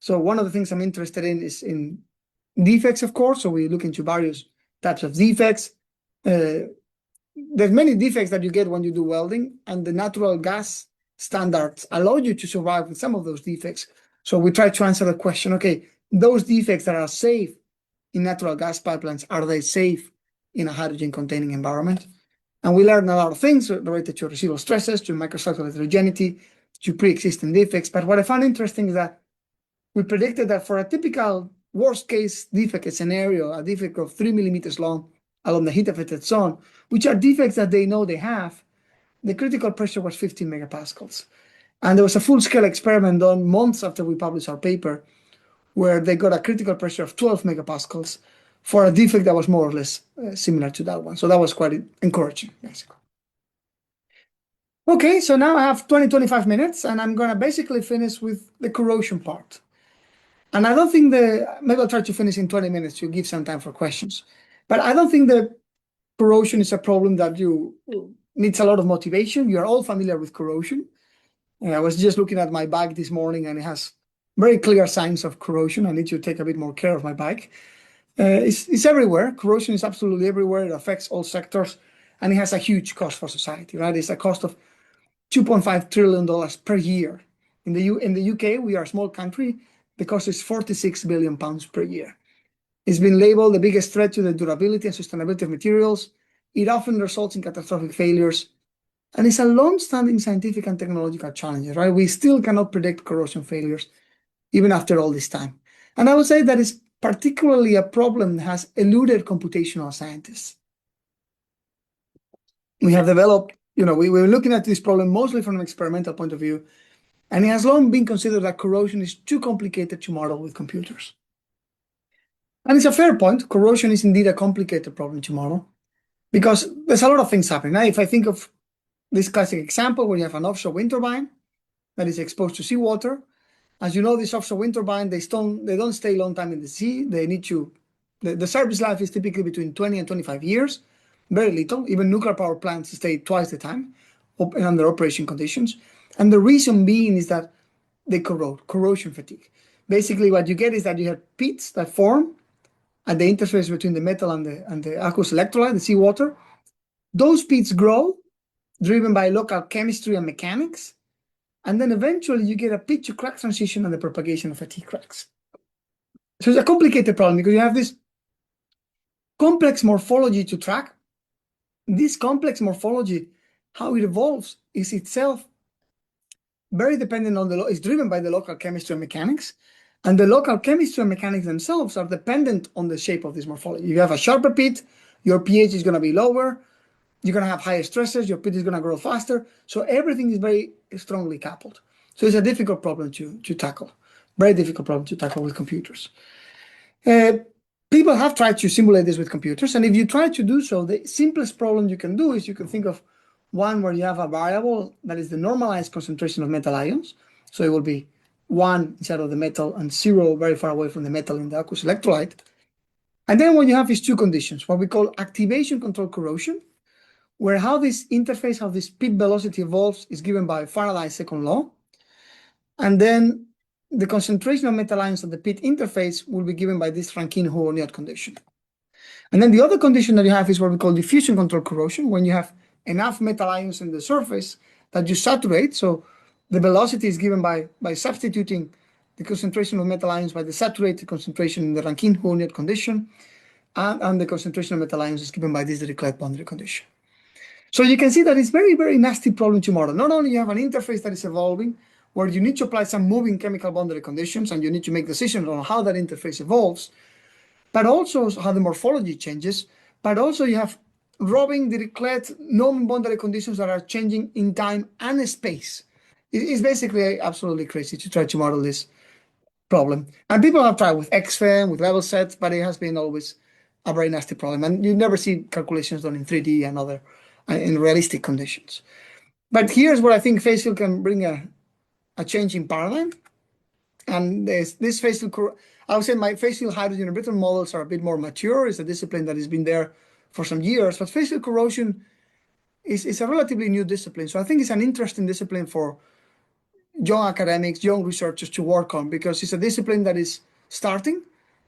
So one of the things I'm interested in is in defects, of course. So we look into various types of defects. There's many defects that you get when you do welding, and the natural gas standards allow you to survive with some of those defects. So we try to answer the question, okay, those defects that are safe in natural gas pipelines, are they safe in a hydrogen-containing environment? And we learned a lot of things related to residual stresses, to microstructural heterogeneity, to pre-existing defects. But what I found interesting is that we predicted that for a typical worst-case defect scenario, a defect of 3 millimeters long along the heat-affected zone, which are defects that they know they have, the critical pressure was 15 megapascals. And there was a full-scale experiment done months after we published our paper, where they got a critical pressure of 12 megapascals for a defect that was more or less similar to that one. So that was quite encouraging, basically. Okay, so now I have 25 minutes, and I'm gonna basically finish with the corrosion part. And I don't think maybe I'll try to finish in 20 minutes to give some time for questions. But I don't think the corrosion is a problem that needs a lot of motivation. You are all familiar with corrosion. I was just looking at my bike this morning, and it has very clear signs of corrosion. I need to take a bit more care of my bike. It's everywhere. Corrosion is absolutely everywhere. It affects all sectors, and it has a huge cost for society, right? It's a cost of $2.5 trillion per year. In the UK, we are a small country. The cost is 46 billion pounds per year. It's been labeled the biggest threat to the durability and sustainability of materials. It often results in catastrophic failures. And it's a long-standing scientific and technological challenge, right? We still cannot predict corrosion failures, even after all this time. And I would say that is particularly a problem that has eluded computational scientists. We have developed, we were looking at this problem mostly from an experimental point of view, and it has long been considered that corrosion is too complicated to model with computers. And it's a fair point. Corrosion is indeed a complicated problem to model because there's a lot of things happening. Now, if I think of this classic example where you have an offshore wind turbine that is exposed to seawater, as you know, this offshore wind turbine, they don't stay a long time in the sea. They need to, the service life is typically between 20 and 25 years, very little. Even nuclear power plants stay twice the time under operation conditions. And the reason being is that they corrode, corrosion fatigue. Basically, what you get is that you have pits that form at the interface between the metal and the aqueous electrolyte, the seawater. Those pits grow, driven by local chemistry and mechanics. And then eventually you get a pit to crack transition and the propagation of fatigue cracks. So it's a complicated problem because you have this complex morphology to track. This complex morphology, how it evolves, is itself very dependent on it's driven by the local chemistry and mechanics. And the local chemistry and mechanics themselves are dependent on the shape of this morphology. You have a sharper pit, your pH is going to be lower, you're going to have higher stresses, your pit is going to grow faster. So everything is very strongly coupled. So it's a difficult problem to tackle, very difficult problem to tackle with computers. People have tried to simulate this with computers. And if you try to do so, the simplest problem you can do is you can think of one where you have a variable that is the normalized concentration of metal ions. So it will be 1 inside of the metal and 0 very far away from the metal in the aqueous electrolyte. And then what you have is two conditions, what we call activation control corrosion, where how this interface, how this pit velocity evolves is given by Faraday's second law. And then the concentration of metal ions at the pit interface will be given by this Rankine-Houellebecq condition. And then the other condition that you have is what we call diffusion control corrosion, when you have enough metal ions in the surface that you saturate. So the velocity is given by substituting the concentration of metal ions by the saturated concentration in the Rankine-Houellebecq condition, and the concentration of metal ions is given by this Dirichlet boundary condition. So you can see that it's very, very nasty problem to model. Not only you have an interface that is evolving, where you need to apply some moving chemical boundary conditions, and you need to make decisions on how that interface evolves, but also how the morphology changes, but also you have Robin Dirichlet non-boundary conditions that are changing in time and space. It's basically absolutely crazy to try to model this problem. And people have tried with XFEM, with level sets, but it has been always a very nasty problem. And you never see calculations done in 3D and other in realistic conditions. But here's where I think phase field can bring a change in paradigm. And this phase field, I would say my phase field hydrogen embrittlement models are a bit more mature. It's a discipline that has been there for some years, but phase field corrosion is a relatively new discipline. So I think it's an interesting discipline for young academics, young researchers to work on, because it's a discipline that is starting,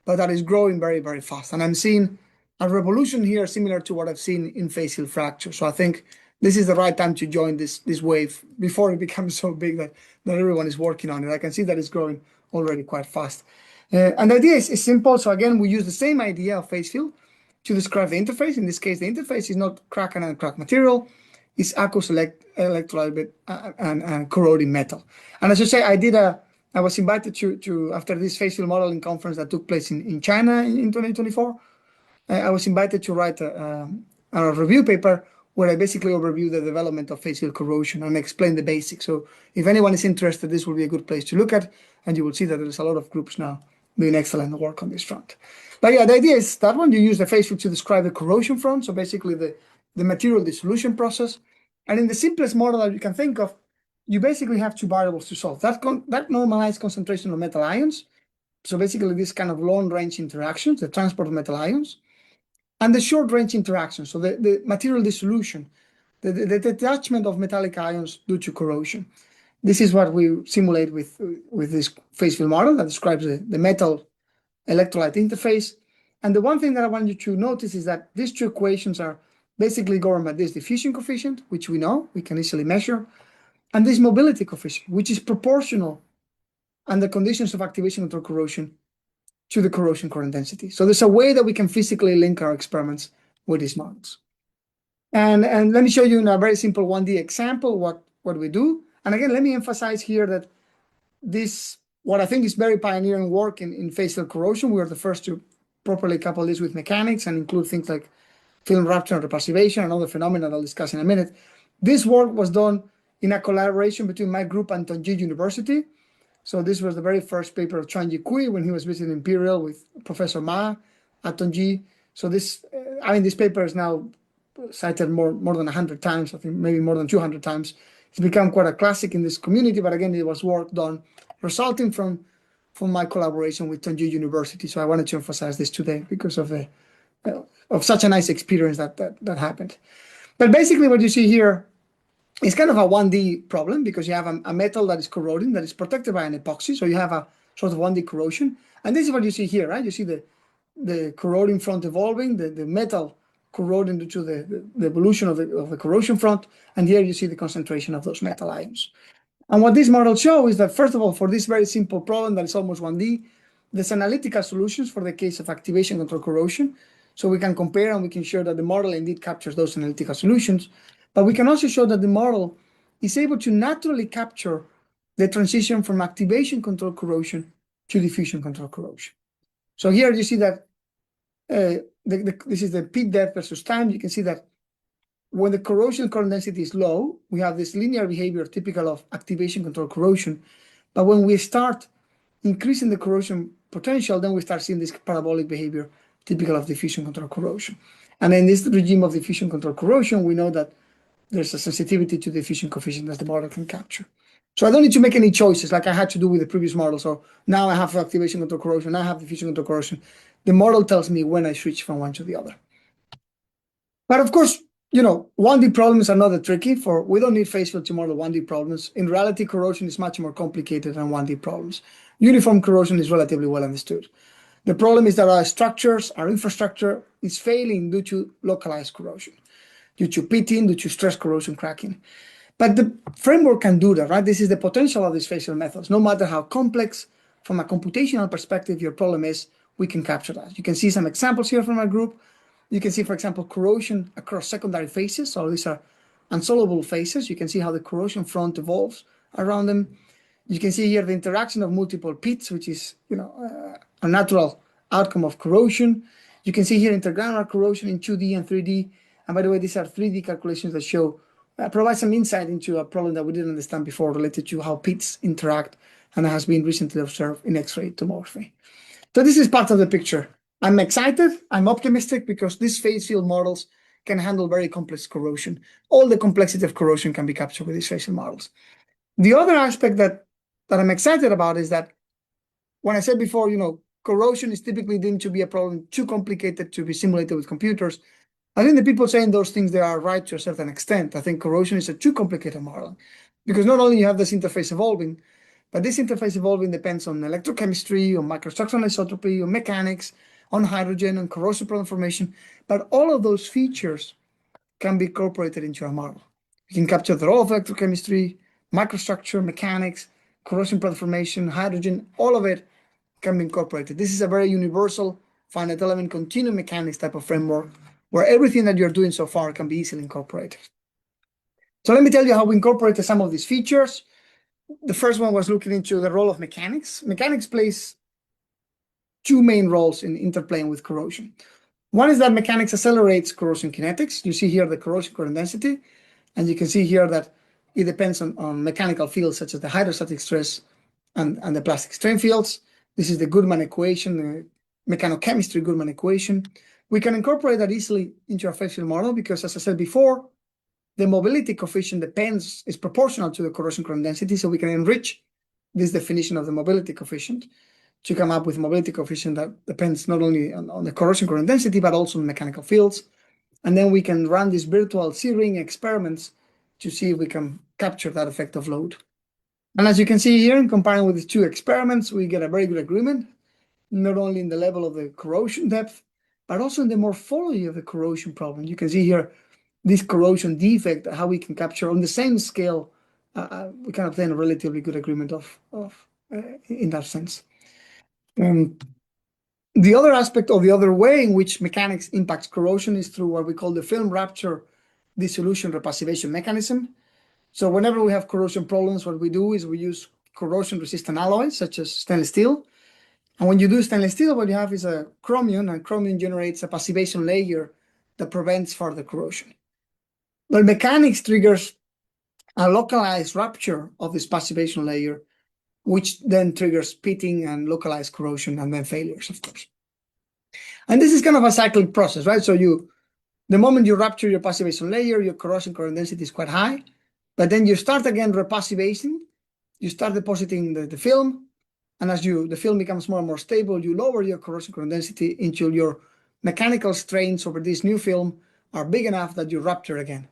but that is growing very, very fast. And I'm seeing a revolution here similar to what I've seen in phase field fracture. So I think this is the right time to join this wave before it becomes so big that everyone is working on it. I can see that it's growing already quite fast. And the idea is simple. So again, we use the same idea of phase field to describe the interface. In this case, the interface is not crack and uncracked material. It's aqueous electrolyte and corroding metal. And as I say, I was invited to after this phase field modeling conference that took place in China in 2024. I was invited to write a review paper where I basically overview the development of phase field corrosion and explain the basics. So if anyone is interested, this will be a good place to look at, and you will see that there's a lot of groups now doing excellent work on this front. But yeah, the idea is that one, you use the phase field to describe the corrosion front, so basically the material dissolution process. And in the simplest model that you can think of, you basically have two variables to solve. That normalized concentration of metal ions, so basically this kind of long-range interactions, the transport of metal ions, and the short-range interactions, so the material dissolution, the detachment of metallic ions due to corrosion. This is what we simulate with this phase field model that describes the metal electrolyte interface. And the one thing that I want you to notice is that these two equations are basically governed by this diffusion coefficient, which we know, we can easily measure, and this mobility coefficient, which is proportional under conditions of activation control corrosion to the corrosion current density. So there's a way that we can physically link our experiments with these models. And let me show you in a very simple 1D example what we do. And again, let me emphasize here that this, what I think is very pioneering work in phase field corrosion, we are the first to properly couple this with mechanics and include things like film rupture and repassivation and other phenomena I'll discuss in a minute. This work was done in a collaboration between my group and Tongji University. So this was the very first paper of Tongji Kui when he was visiting Imperial with Professor Ma at Tongji. So this, this paper is now cited more than 100 times, I think maybe more than 200 times. It's become quite a classic in this community, but again, it was work done resulting from my collaboration with Tongji University. So I wanted to emphasize this today because of such a nice experience that happened. But basically what you see here is kind of a 1D problem because you have a metal that is corroding, that is protected by an epoxy. So you have a sort of 1D corrosion. And this is what you see here, right? You see the corroding front evolving, the metal corroding due to the evolution of the corrosion front. And here you see the concentration of those metal ions. And what this model shows is that, first of all, for this very simple problem that is almost 1D, there's analytical solutions for the case of activation control corrosion. So we can compare and we can show that the model indeed captures those analytical solutions. But we can also show that the model is able to naturally capture the transition from activation control corrosion to diffusion control corrosion. So here you see that this is the peak depth versus time. You can see that when the corrosion current density is low, we have this linear behavior typical of activation control corrosion. But when we start increasing the corrosion potential, then we start seeing this parabolic behavior typical of diffusion control corrosion. And in this regime of diffusion control corrosion, we know that there's a sensitivity to the diffusion coefficient that the model can capture. So I don't need to make any choices like I had to do with the previous model. So now I have activation control corrosion, now I have diffusion control corrosion. The model tells me when I switch from one to the other. But of course, 1D problems are not that tricky. We don't need phase field to model 1D problems. In reality, corrosion is much more complicated than 1D problems. Uniform corrosion is relatively well understood. The problem is that our structures, our infrastructure is failing due to localized corrosion, due to pitting, due to stress corrosion cracking. But the framework can do that, right? This is the potential of these phase field methods. No matter how complex, from a computational perspective, your problem is, we can capture that. You can see some examples here from our group. You can see, for example, corrosion across secondary phases. So these are unsoluble phases. You can see how the corrosion front evolves around them. You can see here the interaction of multiple pits, which is a natural outcome of corrosion. You can see here intergranular corrosion in 2D and 3D. And by the way, these are 3D calculations that show, provide some insight into a problem that we didn't understand before related to how pits interact, and that has been recently observed in X-ray tomography. So this is part of the picture. I'm excited, I'm optimistic because these phase field models can handle very complex corrosion. All the complexity of corrosion can be captured with these phase field models. The other aspect that I'm excited about is that when I said before, corrosion is typically deemed to be a problem too complicated to be simulated with computers. I think the people saying those things, they are right to a certain extent. I think corrosion is a too complicated model because not only you have this interface evolving, but this interface evolving depends on electrochemistry, on microstructural isotropy, on mechanics, on hydrogen, on corrosive product formation. But all of those features can be incorporated into a model. You can capture the role of electrochemistry, microstructure, mechanics, corrosion product formation, hydrogen, all of it can be incorporated. This is a very universal finite element continuum mechanics type of framework where everything that you're doing so far can be easily incorporated. So let me tell you how we incorporated some of these features. The first one was looking into the role of mechanics. Mechanics plays two main roles in interplaying with corrosion. One is that mechanics accelerates corrosion kinetics. You see here the corrosion current density, and you can see here that it depends on mechanical fields such as the hydrostatic stress and the plastic strain fields. This is the Goodman equation, the mechanochemistry Goodman equation. We can incorporate that easily into our phase field model because, as I said before, the mobility coefficient is proportional to the corrosion current density, so we can enrich this definition of the mobility coefficient to come up with mobility coefficient that depends not only on the corrosion current density, but also on mechanical fields. And then we can run these virtual C-ring experiments to see if we can capture that effect of load. And as you can see here, in comparing with the two experiments, we get a very good agreement, not only in the level of the corrosion depth, but also in the morphology of the corrosion problem. You can see here this corrosion defect, how we can capture on the same scale. We can obtain a relatively good agreement in that sense. The other aspect, or the other way in which mechanics impacts corrosion, is through what we call the film rupture dissolution repassivation mechanism. So whenever we have corrosion problems, what we do is we use corrosion-resistant alloys, such as stainless steel. And when you do stainless steel, what you have is a chromium, and chromium generates a passivation layer that prevents further corrosion. But mechanics triggers a localized rupture of this passivation layer, which then triggers pitting and localized corrosion, and then failures, of course. And this is kind of a cyclic process, right? So the moment you rupture your passivation layer, your corrosion current density is quite high, but then you start again repassivation, you start depositing the film, and as the film becomes more and more stable, you lower your corrosion current density until your mechanical strains over this new film are big enough that you rupture again.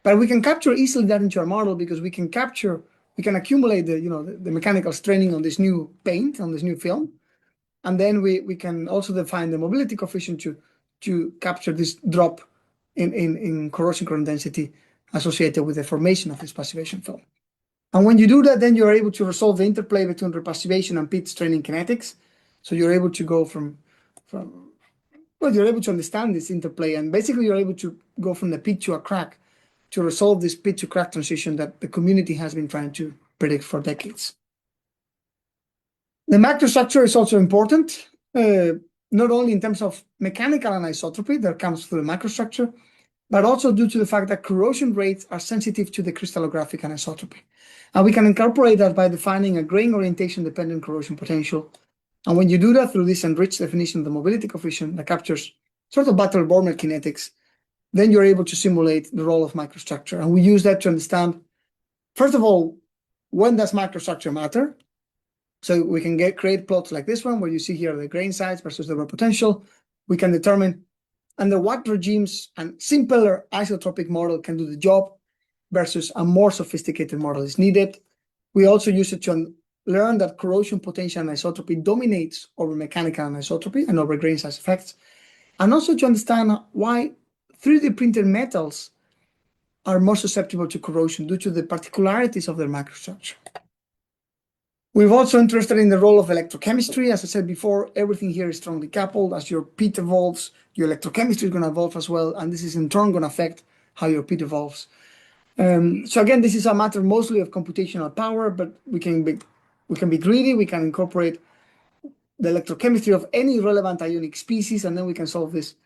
But we can capture easily that into our model, because we can accumulate the mechanical straining on this new paint, on this new film, and then we can also define the mobility coefficient to capture this drop in corrosion current density associated with the formation of this passivation film. And when you do that, then you're able to resolve the interplay between repassivation and pit straining kinetics. So you're able to go you're able to understand this interplay, and basically you're able to go from the pit to a crack to resolve this pit to crack transition that the community has been trying to predict for decades. The macrostructure is also important, not only in terms of mechanical anisotropy that comes through the macrostructure, but also due to the fact that corrosion rates are sensitive to the crystallographic anisotropy. And we can incorporate that by defining a grain orientation-dependent corrosion potential. And when you do that through this enriched definition of the mobility coefficient that captures sort of Butler-Borman kinetics, then you're able to simulate the role of microstructure. And we use that to understand, first of all, when does microstructure matter? So we can create plots like this one, where you see here the grain size versus the wear potential. We can determine under what regimes a simpler isotropic model can do the job versus a more sophisticated model is needed. We also use it to learn that corrosion potential anisotropy dominates over mechanical anisotropy and over grain size effects, and also to understand why 3D printed metals are more susceptible to corrosion due to the particularities of their microstructure. We've also interested in the role of electrochemistry. As I said before, everything here is strongly coupled. As your pit evolves, your electrochemistry is going to evolve as well, and this is in turn going to affect how your pit evolves. So again, this is a matter mostly of computational power, but we can be greedy. We can incorporate the electrochemistry of any relevant ionic species, and then we can solve this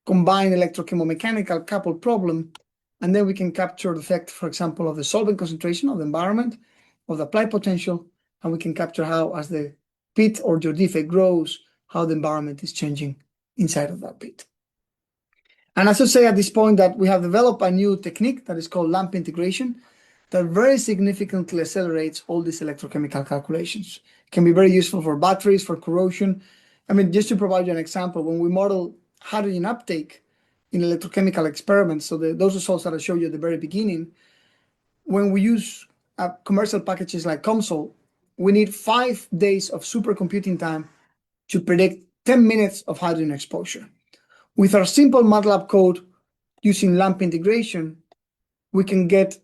combined electrochemomechanical coupled problem, and then we can capture the effect, for example, of the solvent concentration of the environment, of the applied potential, and we can capture how, as the pit or your defect grows, how the environment is changing inside of that pit. And as I say at this point, that we have developed a new technique that is called lamp integration that very significantly accelerates all these electrochemical calculations. It can be very useful for batteries, for corrosion. I mean, just to provide you an example, when we model hydrogen uptake in electrochemical experiments, so those results that I showed you at the very beginning, when we use commercial packages like COMSOL, we need 5 days of supercomputing time to predict 10 minutes of hydrogen exposure. With our simple MATLAB code using lamp integration, we can get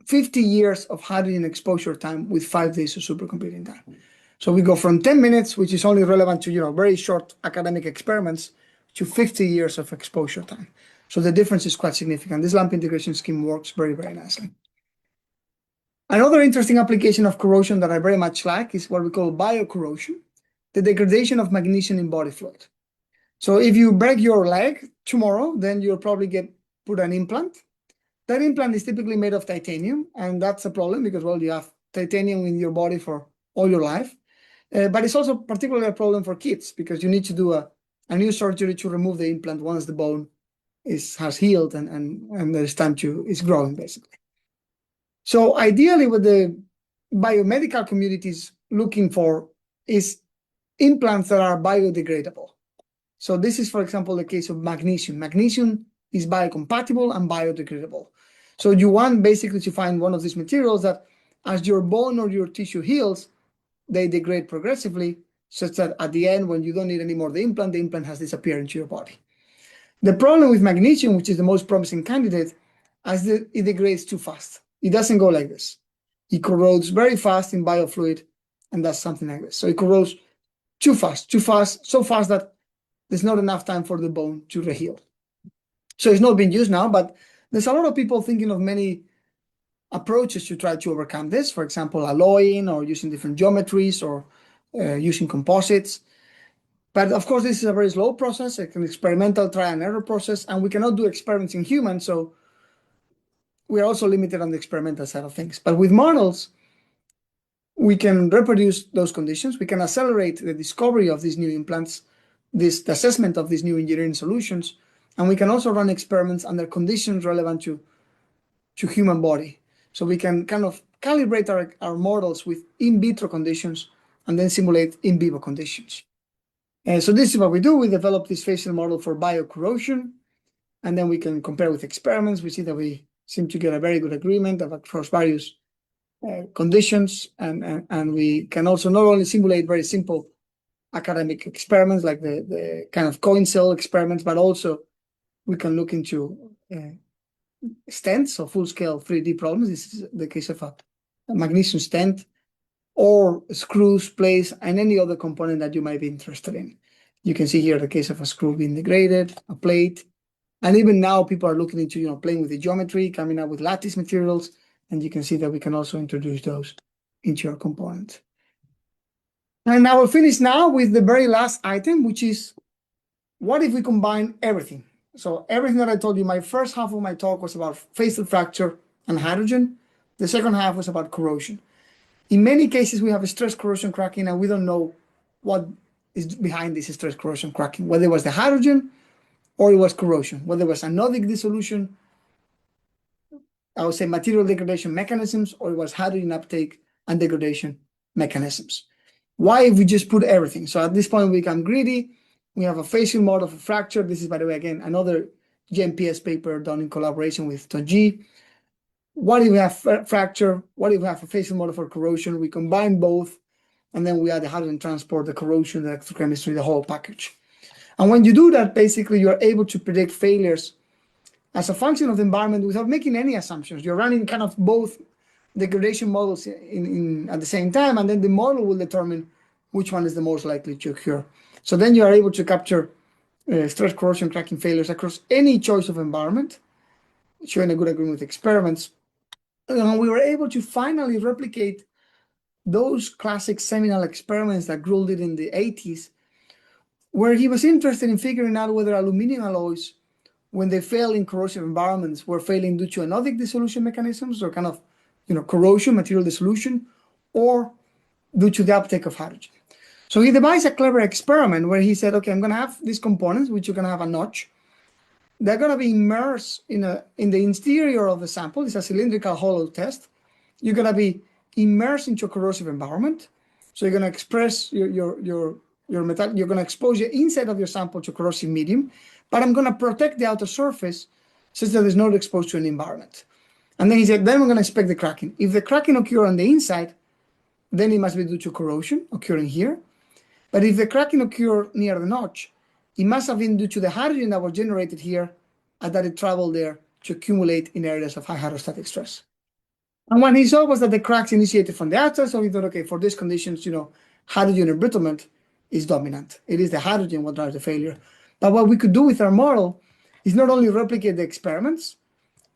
50 years of hydrogen exposure time with 5 days of supercomputing time. So we go from 10 minutes, which is only relevant to very short academic experiments, to 50 years of exposure time. So the difference is quite significant. This lamp integration scheme works very, very nicely. Another interesting application of corrosion that I very much like is what we call biocorrosion, the degradation of magnesium in body fluid. So if you break your leg tomorrow, then you'll probably put an implant. That implant is typically made of titanium, and that's a problem because, well, you have titanium in your body for all your life. But it's also particularly a problem for kids because you need to do a new surgery to remove the implant once the bone has healed and there's time is growing basically. So ideally, what the biomedical community is looking for is implants that are biodegradable. So this is, for example, the case of magnesium. Magnesium is biocompatible and biodegradable. So you want basically to find one of these materials that as your bone or your tissue heals, they degrade progressively, such that at the end, when you don't need any more the implant has disappeared into your body. The problem with magnesium, which is the most promising candidate, is that it degrades too fast. It doesn't go like this. It corrodes very fast in biofluid, and that's something like this. So it corrodes too fast, so fast that there's not enough time for the bone to reheal. So it's not being used now, but there's a lot of people thinking of many approaches to try to overcome this. For example, alloying or using different geometries or using composites. But of course, this is a very slow process, like an experimental trial and error process, and we cannot do experiments in humans, so we are also limited on the experimental side of things. But with models, we can reproduce those conditions. We can accelerate the discovery of these new implants, the assessment of these new engineering solutions, and we can also run experiments under conditions relevant to human body. So we can kind of calibrate our models with in vitro conditions and then simulate in vivo conditions. So this is what we do. We develop this facial model for biocorrosion, and then we can compare with experiments. We see that we seem to get a very good agreement across various conditions, and we can also not only simulate very simple academic experiments like the kind of coin cell experiments, but also we can look into stents, so full-scale 3D problems. This is the case of a magnesium stent, or screws, plates, and any other component that you might be interested in. You can see here the case of a screw being degraded, a plate, and even now people are looking into playing with the geometry, coming up with lattice materials, and you can see that we can also introduce those into our component. And I will finish now with the very last item, which is what if we combine everything? So everything that I told you, my first half of my talk was about facial fracture and hydrogen. The second half was about corrosion. In many cases, we have a stress corrosion cracking, and we don't know what is behind this stress corrosion cracking, whether it was the hydrogen or it was corrosion, whether it was anodic dissolution, I would say material degradation mechanisms, or it was hydrogen uptake and degradation mechanisms. Why if we just put everything? So at this point, we become greedy. We have a facial model for fracture. This is, by the way, again, another GMPS paper done in collaboration with Tongji. What if we have fracture? What if we have a facial model for corrosion? We combine both, and then we add the hydrogen transport, the corrosion, the electrochemistry, the whole package. And when you do that, basically, you're able to predict failures as a function of the environment without making any assumptions. You're running kind of both degradation models at the same time, and then the model will determine which one is the most likely to occur. So then you are able to capture stress corrosion cracking failures across any choice of environment, showing a good agreement with experiments. And we were able to finally replicate those classic seminal experiments that Gould did in the 80s, where he was interested in figuring out whether aluminum alloys, when they fail in corrosive environments, were failing due to anodic dissolution mechanisms, or kind of corrosion, material dissolution, or due to the uptake of hydrogen. So he devised a clever experiment where he said, okay, I'm going to have these components, which you're going to have a notch. They're going to be immersed in the interior of the sample. It's a cylindrical hollow test. You're going to be immersed into a corrosive environment. So you're going to express your metal. You're going to expose the inside of your sample to corrosive medium, but I'm going to protect the outer surface such that it's not exposed to an environment. And then he said, then we're going to expect the cracking. If the cracking occurs on the inside, then it must be due to corrosion occurring here. But if the cracking occurred near the notch, it must have been due to the hydrogen that was generated here and that it traveled there to accumulate in areas of high hydrostatic stress. And what he saw was that the cracks initiated from the outside, so he thought, okay, for these conditions, hydrogen embrittlement is dominant. It is the hydrogen what drives the failure. But what we could do with our model is not only replicate the experiments.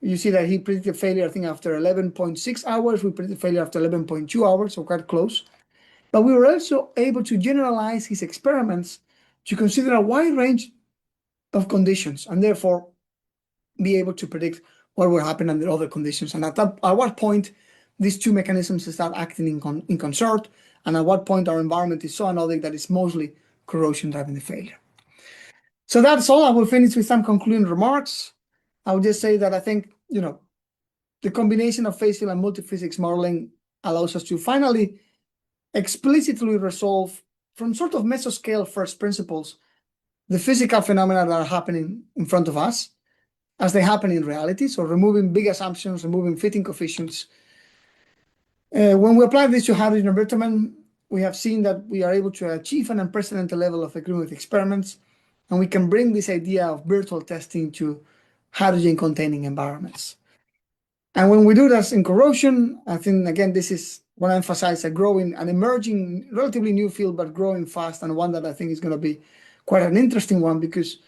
You see that he predicted failure, I think, after 11.6 hours. We predicted failure after 11.2 hours, so quite close. But we were also able to generalize his experiments to consider a wide range of conditions, and therefore be able to predict what will happen under other conditions, and at what point these two mechanisms start acting in concert, and at what point our environment is so anodic that it's mostly corrosion driving the failure. So that's all. I will finish with some concluding remarks. I would just say that I think, the combination of phase field and multiphysics modeling allows us to finally explicitly resolve from sort of mesoscale first principles the physical phenomena that are happening in front of us as they happen in reality. So removing big assumptions, removing fitting coefficients. When we apply this to hydrogen embrittlement, we have seen that we are able to achieve an unprecedented level of agreement with experiments, and we can bring this idea of virtual testing to hydrogen-containing environments. And when we do this in corrosion, I think, again, this is what I emphasize, an emerging, relatively new field, but growing fast, and one that I think is going to be quite an interesting one, because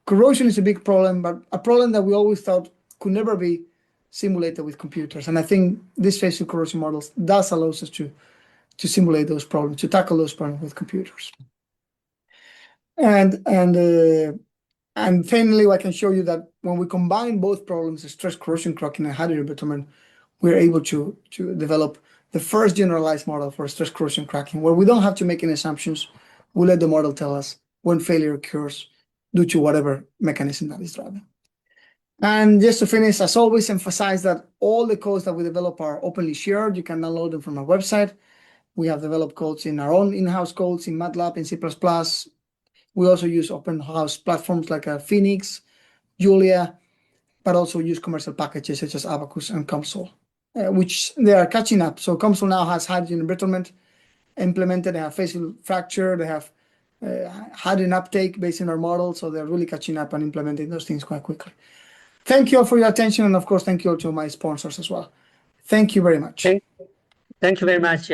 corrosion is a big problem, but a problem that we always thought could never be simulated with computers. And I think this phase field corrosion models does allow us to simulate those problems, to tackle those problems with computers. And finally, I can show you that when we combine both problems, the stress corrosion cracking and hydrogen embrittlement, we're able to develop the first generalized model for stress corrosion cracking, where we don't have to make any assumptions. We let the model tell us when failure occurs due to whatever mechanism that is driving. And just to finish, as always, emphasize that all the codes that we develop are openly shared. You can download them from our website. We have developed codes in our own in-house codes in MATLAB, in C++. We also use open house platforms like Phoenix, Julia, but also use commercial packages such as Abacus and COMSOL, which they are catching up. So COMSOL now has hydrogen embrittlement implemented. They have phase field fracture. They have hydrogen uptake based on our model. So they're really catching up and implementing those things quite quickly. Thank you all for your attention. And of course, thank you all to my sponsors as well. Thank you very much. Thank you very much.